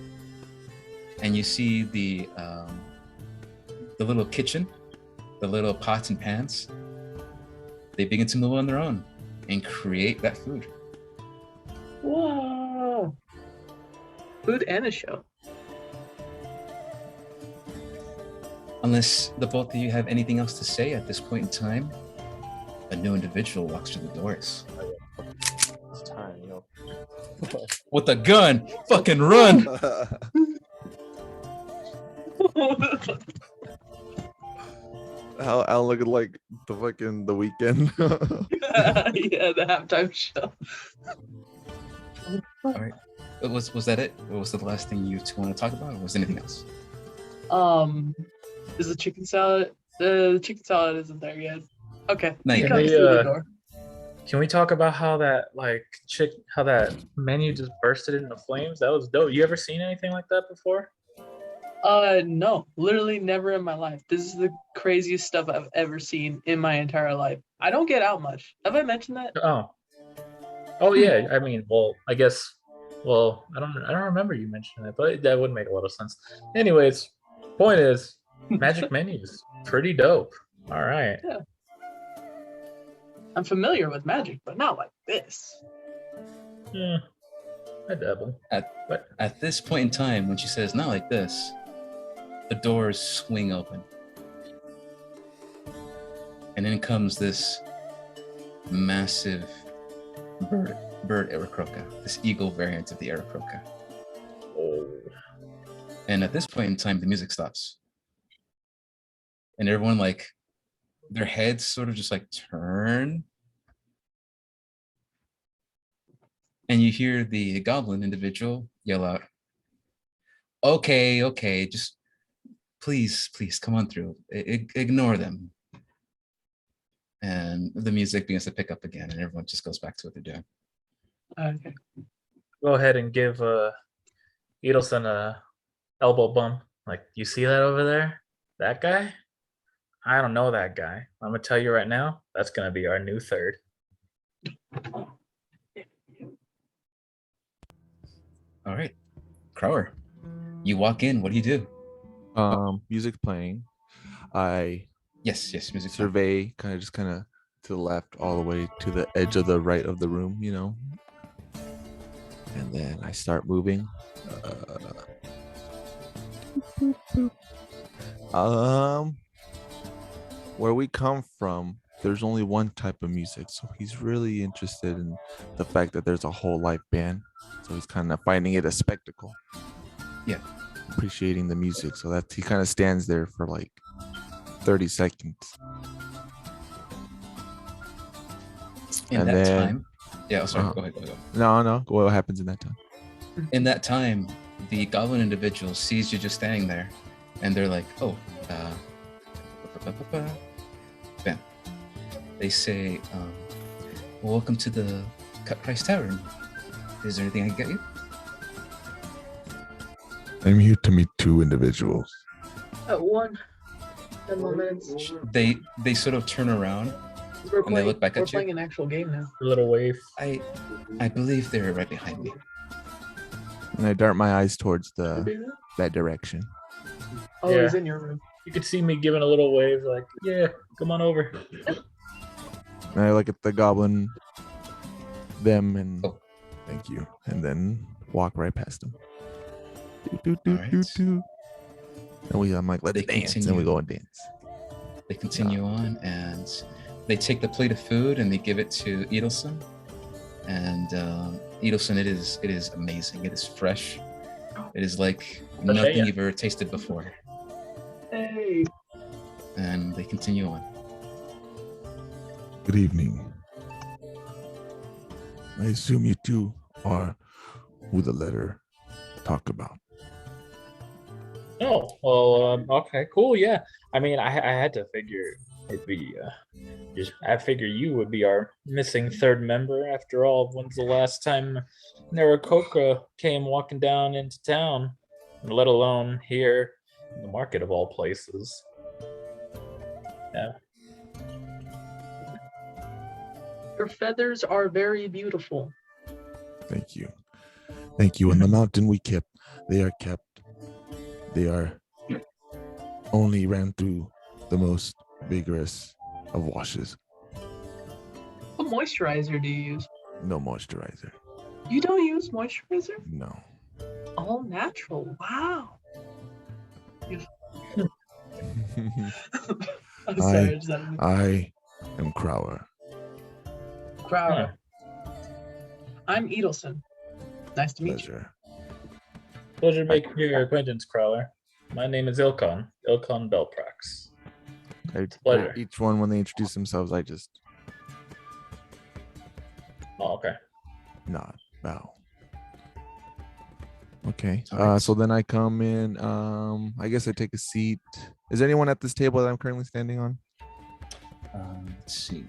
And you see the little kitchen, the little pots and pans. They begin to move on their own and create that food. Whoa! Food and a show. Unless the both of you have anything else to say at this point in time, a new individual walks through the doors. It's time, yo. With a gun, fucking run! How Alan looking like the fucking The Weeknd. Yeah, the halftime show. All right. Was that it? Or was that the last thing you two want to talk about, or was there anything else? Is the chicken salad? The chicken salad isn't there yet. Okay. Not He yet. comes through the door. Can we talk about how that how that menu just bursted into flames? That was dope. You ever seen anything like that before? No, literally never in my life. This is the craziest stuff I've ever seen in my entire life. I don't get out much. Have I mentioned that? Oh yeah. I mean, well, I guess. Well, I don't remember you mentioning that, but that would make a lot of sense. Anyways, point is, magic menus, pretty dope. All right. Yeah. I'm familiar with magic, but not like this. Yeah, I dabble. At this point in time, when she says "not like this," the doors swing open, and in comes this massive bird Aarakocra, this eagle variant of the Aarakocra. Oh. And at this point in time, the music stops, and everyone, like, their heads sort of just like turn, and you hear the goblin individual yell out, okay, just please come on through. Ignore them." And the music begins to pick up again, and everyone just goes back to what they're doing. Okay. Go ahead and give Edelson a elbow bump. Like, you see that over there? That guy? I don't know that guy. I'm gonna tell you right now, that's gonna be our new third. All right, Crower, you walk in. What do you do? Music's playing. I Yes, music. survey kind of to the left all the way to the edge of the right of the room, you know. And then I start moving. Where we come from, there's only one type of music, so he's really interested in the fact that there's a whole live band. So he's kind of finding it a spectacle. Yeah. Appreciating the music, so that he kind of stands there for like 30 seconds. In that time, yeah. Sorry, go ahead. No. What happens in that time? In that time, the goblin individual sees you just standing there, and they're like, "Oh, bam." They say, "Welcome to the Cut Price Tavern. Is there anything I can get you?" I'm here to meet two individuals. One. 10 more minutes. They sort of turn around, And they look back at you. We're playing an actual game now. A little wave. I believe they're right behind me. And I dart my eyes towards that direction. Oh, yeah. He's in your room. You could see me giving a little wave, like, yeah, come on over. And I look at the goblin, them, and thank you, and then walk right past them. And I'm like, let's dance, and we go and dance. They continue on, and they take the plate of food and they give it to Edelson. And Edelson, it is amazing. It is fresh. It is like nothing you've ever tasted before. Hey. And they continue on. Good evening. I assume you two are who the letter talk about. Oh, well, okay, cool, yeah. I mean, I had to figure it'd be, I figure you would be our missing third member. After all, when's the last time Naracoca came walking down into town, let alone here in the market of all places? Yeah. Your feathers are very beautiful. Thank you. Thank you. And the mountain we kept, they are kept. They are only ran through the most vigorous of washes. What moisturizer do you use? No moisturizer. You don't use moisturizer? No. All natural. Wow. I'm sorry. I am Crower. Crower. I'm Edelson. Nice to meet you. Pleasure making your acquaintance, Crowler. My name is Ilkon Belprax. Pleasure. Each one, when they introduce themselves, I just... Oh, okay. Nod, bow. Okay, so then I come in, I guess I take a seat. Is there anyone at this table that I'm currently standing on? Let's see.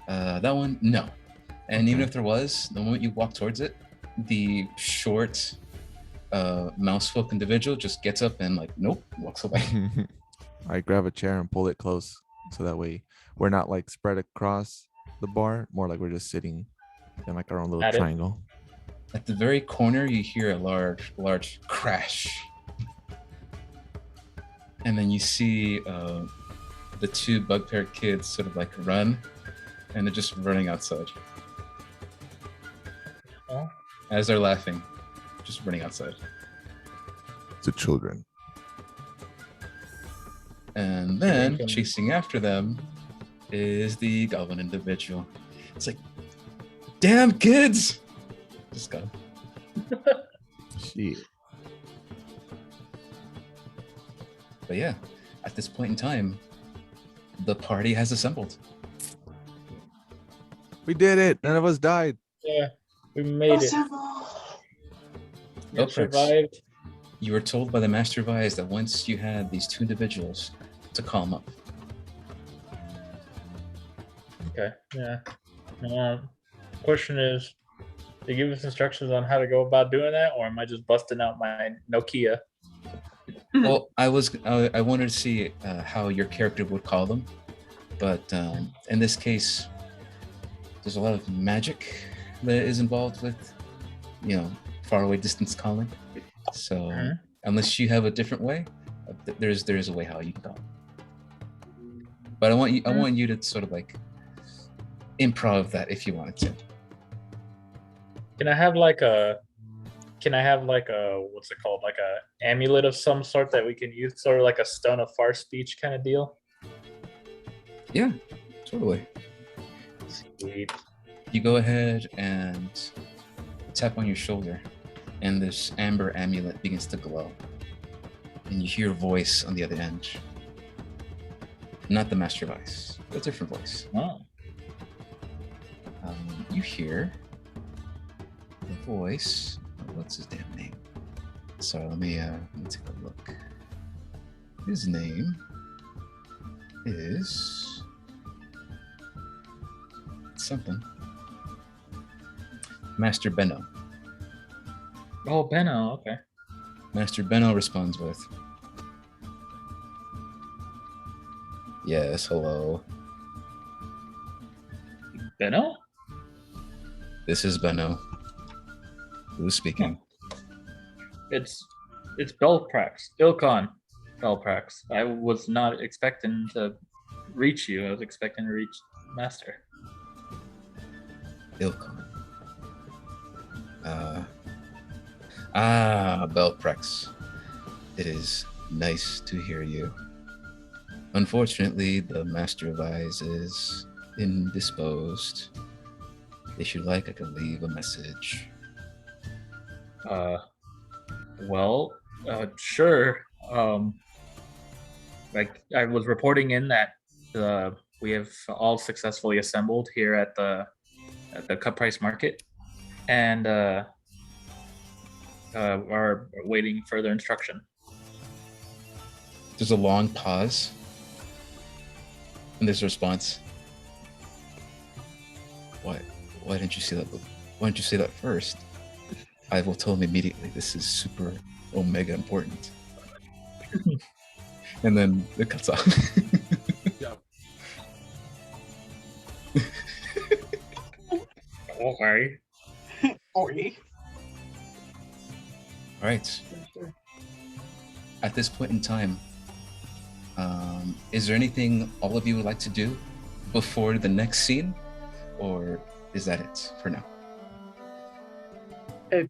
That one, no. And even if there was, the moment you walk towards it, the short mouse-folk individual just gets up and like, nope, walks away. I grab a chair and pull it close so that way we're not like spread across the bar, more like we're just sitting in like our own little triangle. At the very corner, you hear a large crash. And then you see the two bugbear kids sort of like run, and they're just running outside. Oh. As they're laughing, just running outside. The children. And then chasing after them is the goblin individual. It's like, damn kids! Just gone. Shit. But yeah, at this point in time, the party has assembled. We did it! None of us died. Yeah, we made it. We survived. You were told by the Master Vise that once you had these two individuals to call them up. Okay, yeah. Question is, they give us instructions on how to go about doing that, or am I just busting out my Nokia? Well, I wanted to see how your character would call them, but in this case, there's a lot of magic that is involved with, faraway distance calling. So unless you have a different way, there is a way how you can call. But I want you to sort of like improv that if you wanted to. Can I have like a what's it called, like a amulet of some sort that we can use, sort of like a stone of far speech kind of deal? Yeah, totally. Sweet. You go ahead and tap on your shoulder, and this amber amulet begins to glow, and you hear a voice on the other end. Not the Master Vice, but a different voice. Oh. You hear the voice. What's his damn name? Sorry, let me take a look. His name is something. Master Benno. Oh, Benno, okay. Master Benno responds with, "Yes, hello. Benno? This is Benno. Who's speaking? It's Belprax. Ilkon Belprax. I was not expecting to reach you. I was expecting to reach Master. Ilkon. Belprax. It is nice to hear you. Unfortunately, the Master of Eyes is indisposed. If you'd like, I could leave a message. Sure. Like I was reporting in that we have all successfully assembled here at the cut price market, and are waiting further instruction. There's a long pause, and there's a response. Why didn't you say that? Why didn't you say that first? I will tell him immediately. This is super omega important. And then it cuts off. Okay. All right. At this point in time, is there anything all of you would like to do before the next scene, or is that it for now? I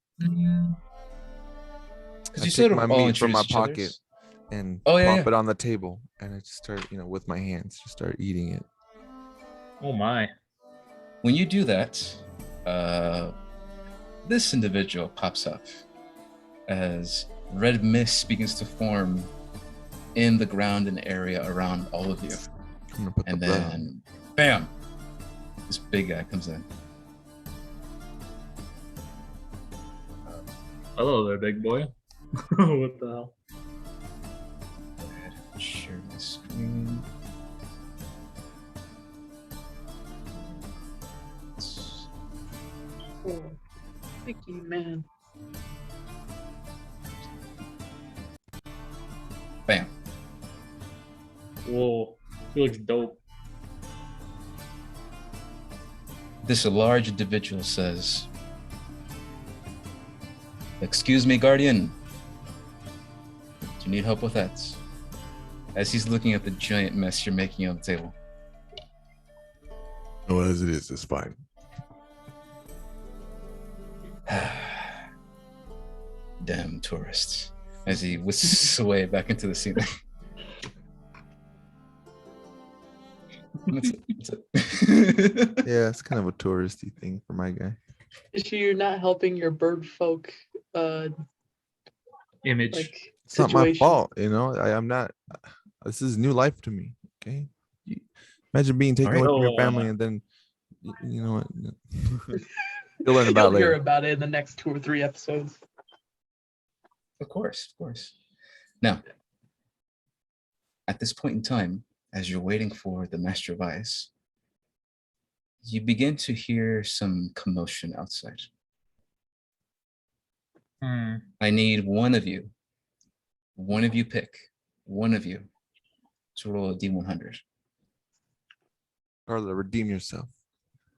take my meat from my pocket and pop it on the table, and I just start, with my hands, just start eating it. Oh my! When you do that, this individual pops up as red mist begins to form in the ground and area around all of you, and then, bam! This big guy comes in. Hello there, big boy. What the hell? Go ahead and share my screen. Oh, picky man. Bam. Whoa, he looks dope. This large individual says, "Excuse me, Guardian. Do you need help with that?" As he's looking at the giant mess you're making on the table. No, as it is, it's fine. Damn tourists. As he whisks away back into the ceiling. That's it. Yeah, it's kind of a touristy thing for my guy. You're not helping your bird folk image. It's not my fault, I'm not. This is new life to me. Okay, imagine being taken away from your family, and then you know what? You'll learn about it later. Hear about it in the next 2 or 3 episodes. Of course. Now, at this point in time, as you're waiting for the Master of Eyes, you begin to hear some commotion outside. I need one of you pick, to roll a D100. Carla, redeem yourself.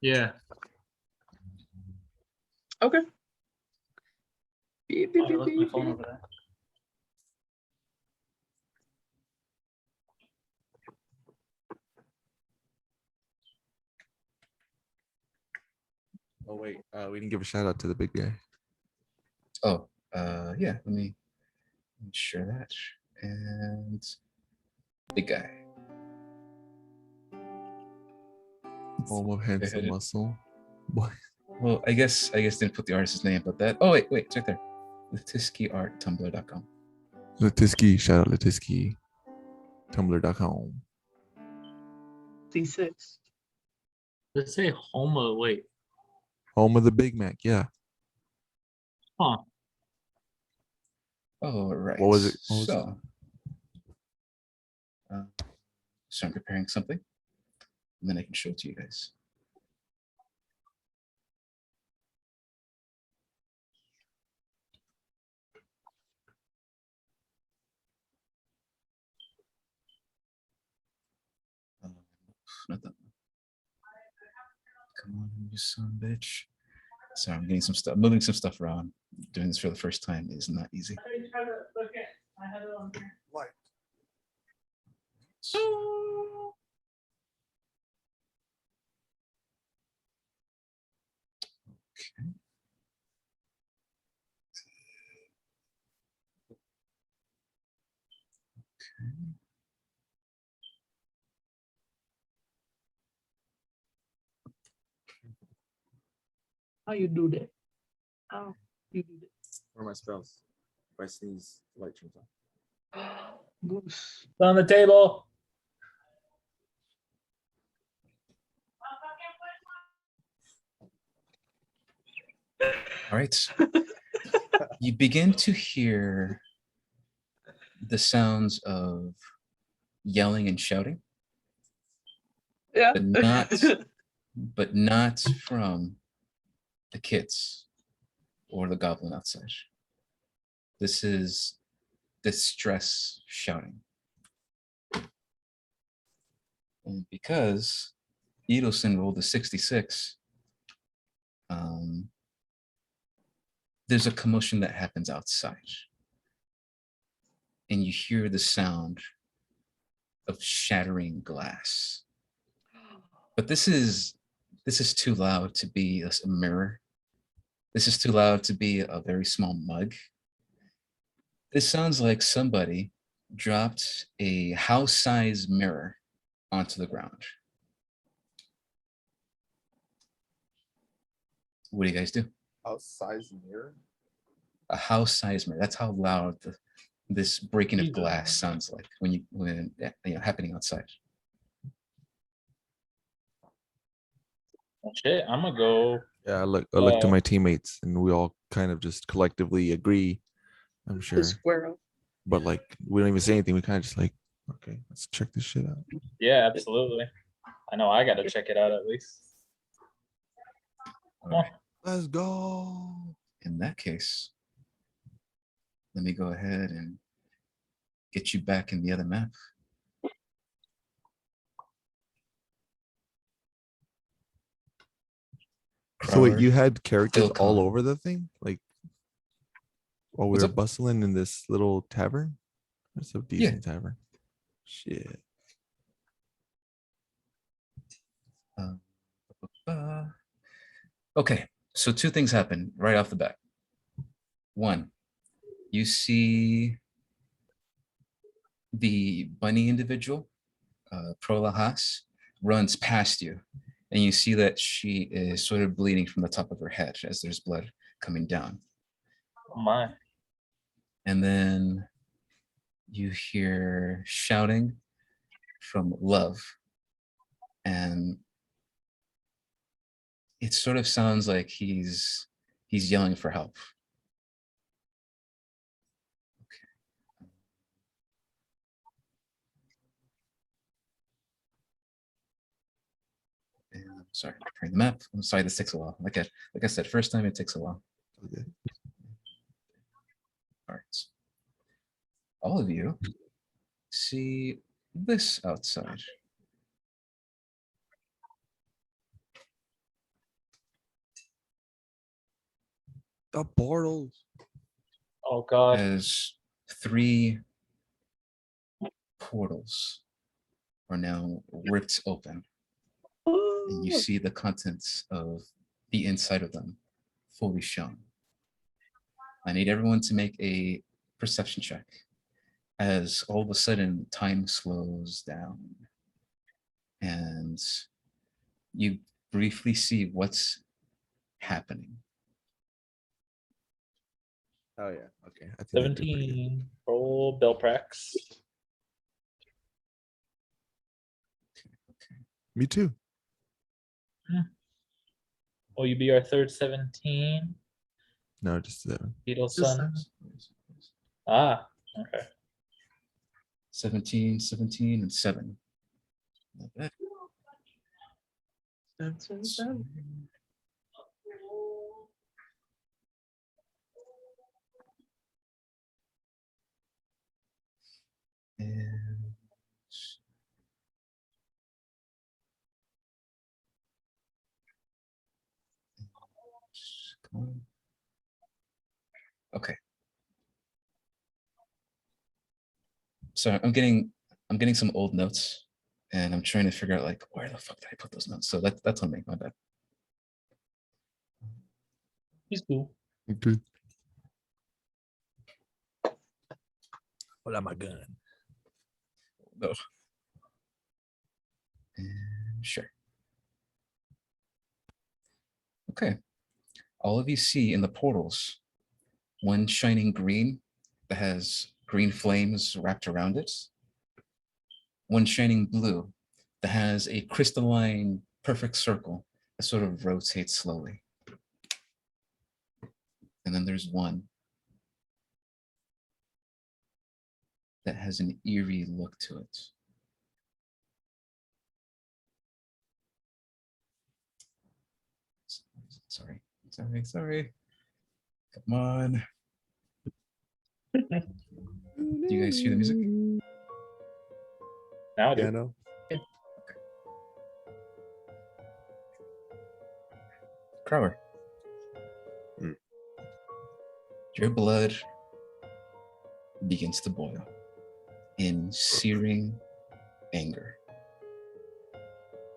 Yeah. Okay. I left my phone over there. Oh wait, we didn't give a shout out to the big guy. Oh, yeah. Let me share that. And big guy. Home of handsome muscle. What? Well, I guess didn't put the artist's name, but that. Oh wait, it's right there. LetiskyArtTumblr.com. Letisky, shout out Letisky. Tumblr.com. D6. Let's say Homa. Wait. Home of the Big Mac, yeah. Huh. Oh, right. What was it? So I'm preparing something, and then I can show it to you guys. Not that one. Come You son of a bitch. Sorry, I'm getting some stuff, moving some stuff around. Doing this for the first time is not easy. Light. Okay. How you do that? How you do that? Where are my spells? If I sneeze, the light turns on. Goose. It's on the table. All right. You begin to hear the sounds of yelling and shouting. Yeah. But not from the kids or the goblin outside. This is distress shouting. And because Edelson rolled a 66, there's a commotion that happens outside. And you hear the sound of shattering glass. But this is too loud to be a mirror. This is too loud to be a very small mug. This sounds like somebody dropped a house-sized mirror onto the ground. What do you guys do? House-sized mirror? A house-sized mirror. That's how loud this breaking of glass sounds like when happening outside. Shit, I'm gonna go. Yeah, I look to my teammates, and we all kind of just collectively agree. I'm sure. Squirrel. But like, we don't even say anything. We kind of just like, okay, let's check this shit out. Yeah, absolutely. I know I got to check it out at least. All right. Let's go. In that case, let me go ahead and get you back in the other map. So wait, you had characters Philcon. all over the thing? Like, while we What's were up? bustling in this little tavern? That's a decent tavern. Shit. Okay, so two things happen right off the bat. One, you see the bunny individual, Prola Haas, runs past you, and you see that she is sort of bleeding from the top of her head as there's blood coming down. Oh my. And then you hear shouting from Love, and it sort of sounds like he's yelling for help. And I'm sorry, preparing the map. I'm sorry, this takes a while. Like I said, first time it takes a while. Okay. All right. All of you see this outside. The portals. Oh God. As 3 portals are now ripped open, and you see the contents of the inside of them fully shown. I need everyone to make a perception check as all of a sudden time slows down and you briefly see what's happening. Oh yeah. Okay. I think I did pretty good. 17. Roll Belprax. Me too. Will you be our third 17? No, just 7. Beetleson. Ah, okay. 17, 17, and 7. Not bad. That's And Okay. So I'm getting some old notes, and I'm trying to figure out like where the fuck did I put those notes? So that's on me. My bad. He's cool. Okay. Pull out my gun. No. Sure. Okay. All of you see in the portals one shining green that has green flames wrapped around it. One shining blue that has a crystalline perfect circle that sort of rotates slowly. And then there's one that has an eerie look to it. Sorry. Come on. Do you guys hear the music? Now I do. Yeah, no. Crower. Your blood begins to boil in searing anger.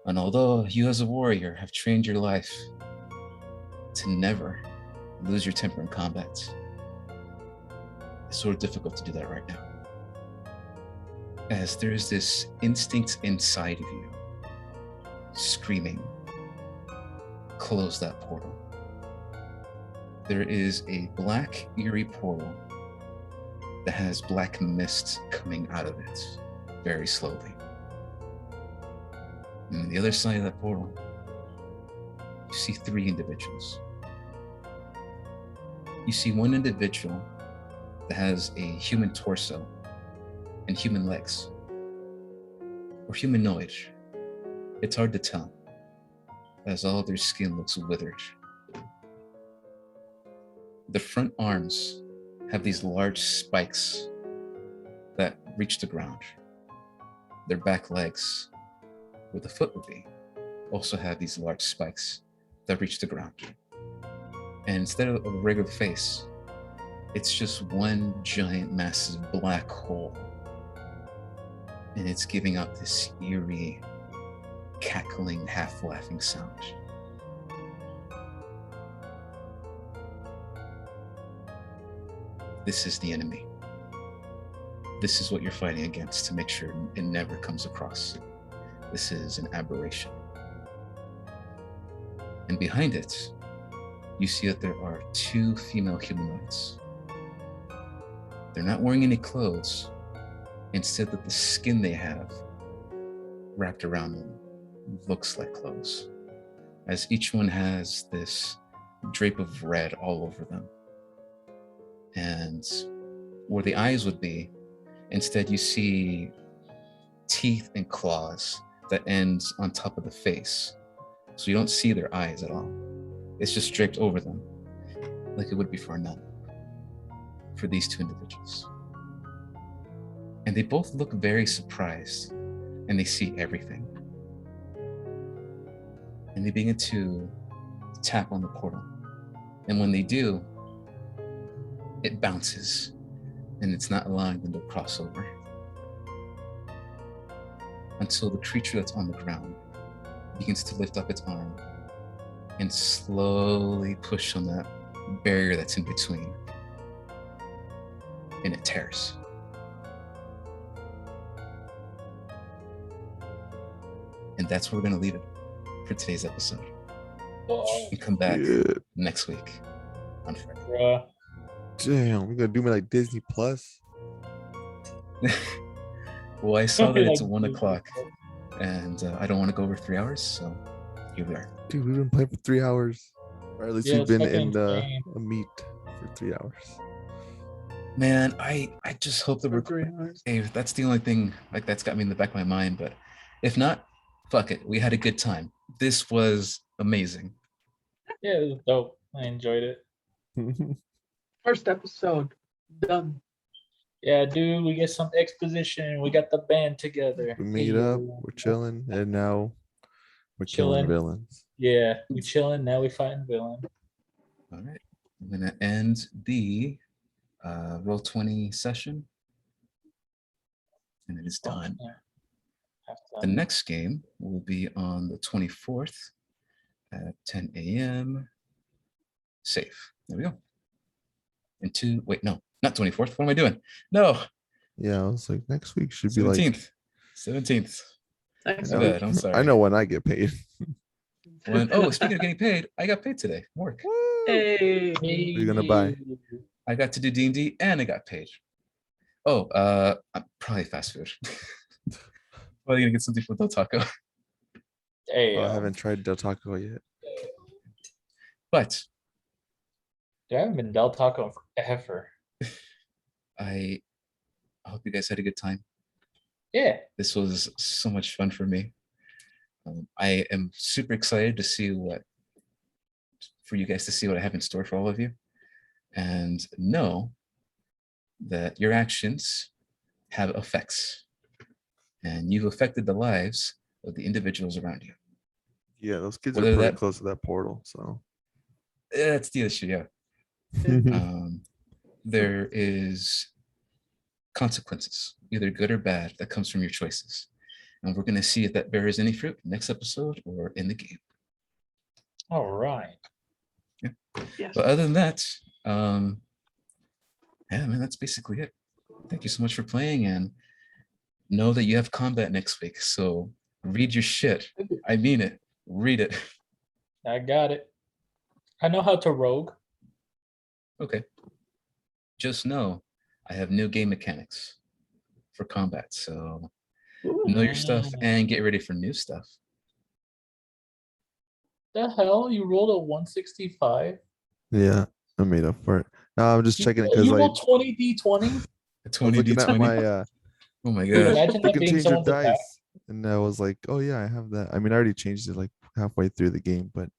And although you as a warrior have trained your life to never lose your temper in combat, it's sort of difficult to do that right now. As there is this instinct inside of you screaming, close that portal. There is a black, eerie portal that has black mist coming out of it very slowly. And on the other side of that portal, you see 3 individuals. You see one individual that has a human torso and human legs, or humanoid. It's hard to tell, as all of their skin looks withered. The front arms have these large spikes that reach the ground. Their back legs, where the foot would be, also have these large spikes that reach the ground. And instead of a regular face, it's just one giant, massive black hole. And it's giving out this eerie, cackling, half-laughing sound. This is the enemy. This is what you're fighting against to make sure it never comes across. This is an aberration. And behind it, you see that there are 2 female humanoids. They're not wearing any clothes. Instead, that the skin they have wrapped around them looks like clothes, as each one has this drape of red all over them. And where the eyes would be, instead you see teeth and claws that ends on top of the face. So you don't see their eyes at all. It's just draped over them, like it would be for a nun, for these 2 individuals. And they both look very surprised, and they see everything. And they begin to tap on the portal. And when they do, it bounces, and it's not allowing them to cross over. Until the creature that's on the ground begins to lift up its arm and slowly push on that barrier that's in between. And it tears. And that's where we're going to leave it for today's episode. And come back next week on Friday. Damn, we're gonna do me like Disney Plus. Well, I saw that it's 1 o'clock, and I don't want to go over 3 hours, so here we are. Dude, we've been playing for 3 hours. Or at least we've been in a meet for 3 hours. Man, I just hope that we're. Hey, that's the only thing like that's got me in the back of my mind. But if not, fuck it. We had a good time. This was amazing. Yeah, it was dope. I enjoyed it. First episode done. Yeah, dude, we get some exposition. We got the band together. We meet up, we're chilling, and now we're killing villains. Yeah, we chilling. Now we fighting villain. All right. I'm gonna end the Roll20 session, and it is done. The next game will be on the 24th at 10 a.m. Safe. There we go. And wait, no, not 24th. What am I doing? No. Yeah, I was like, next week should 17th. be like 17th. Next My bad, I'm sorry. I know when I get paid. Speaking of getting paid, I got paid today. Work. Hey. What are you gonna buy? I got to do D&D and I got paid. Oh, I'm probably fast food. Probably gonna get something from Del Taco. Hey, I haven't tried Del Taco yet. But I haven't been Del Taco forever. I hope you guys had a good time. Yeah. This was so much fun for me. I am super excited to see for you guys to see what I have in store for all of you, and know that your actions have effects, and you've affected the lives of the individuals around you. Yeah, those kids Whether are pretty that- close to that portal, so That's the issue, yeah. There is consequences, either good or bad, that comes from your choices. And we're going to see if that bears any fruit next episode or in the game. All right. Yeah. Yes. But other than that, yeah, man, that's basically it. Thank you so much for playing, and know that you have combat next week. So read your shit. I mean it. Read it. I got it. I know how to rogue. Okay. Just know I have new game mechanics for combat. So know your stuff and get ready for new stuff. The hell? You rolled a 165? yeah, I made up for it. No, I'm just checking it because You like rolled 20d20? A I was 20 looking at D20. my Oh my Dude, god. imagine you that can being change your someone's attack. dice, and I was like, oh yeah, I have that. I mean, I already changed it like halfway through the game, but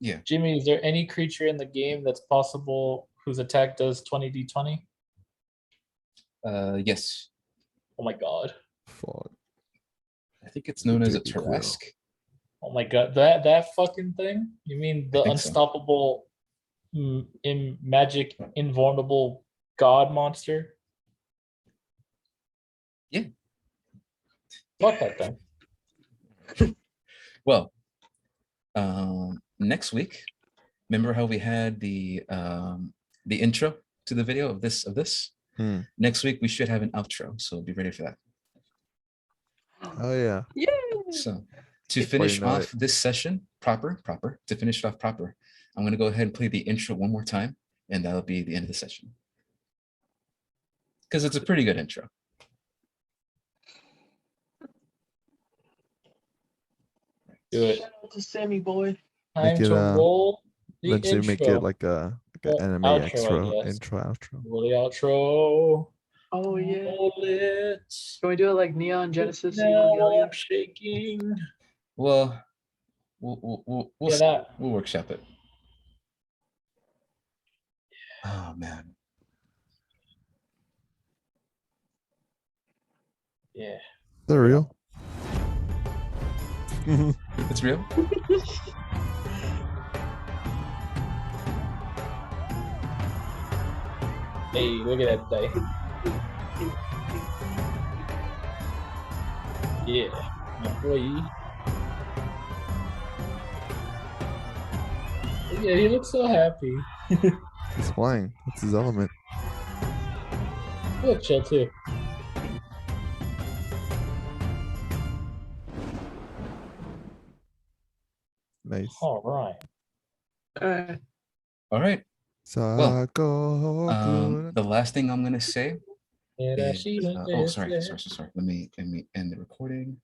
Yeah. Jimmy, is there any creature in the game that's possible whose attack does 20d20? Yes. Oh my god. fuck. I think it's known as a Dirty Quill. Tarrasque. Oh my god. That fucking thing? You mean the think so. unstoppable in magic invulnerable god monster? Yeah. Fuck that thing. Well, next week, remember how we had the intro to the video of this? Next week we should have an outro, so be ready for that. Oh yeah. Yeah. So to Before you finish know off this session proper, to finish it off proper, I'm gonna go ahead and play the intro one more time, and that'll be the end of the session. Because it's a pretty good intro. Do it. Shout out to Sammy boy. Time Make it, to roll the eventually intro. make it like an anime outro, I extra guess. intro outro. Roll the outro. Oh yeah. Roll it. Can we do it like Neon Genesis? Now Evangelion? I'm shaking. Well, we'll Yeah, that. we'll workshop it. Oh man. Yeah. Is that real? It's real? Hey, look at that day. Yeah, my boy. Yeah, he looks so happy. He's flying. That's his element. He looks chill too. Nice. All right. All right. Sako The last thing I'm gonna say Yeah, is, she sorry. Let me end the recording.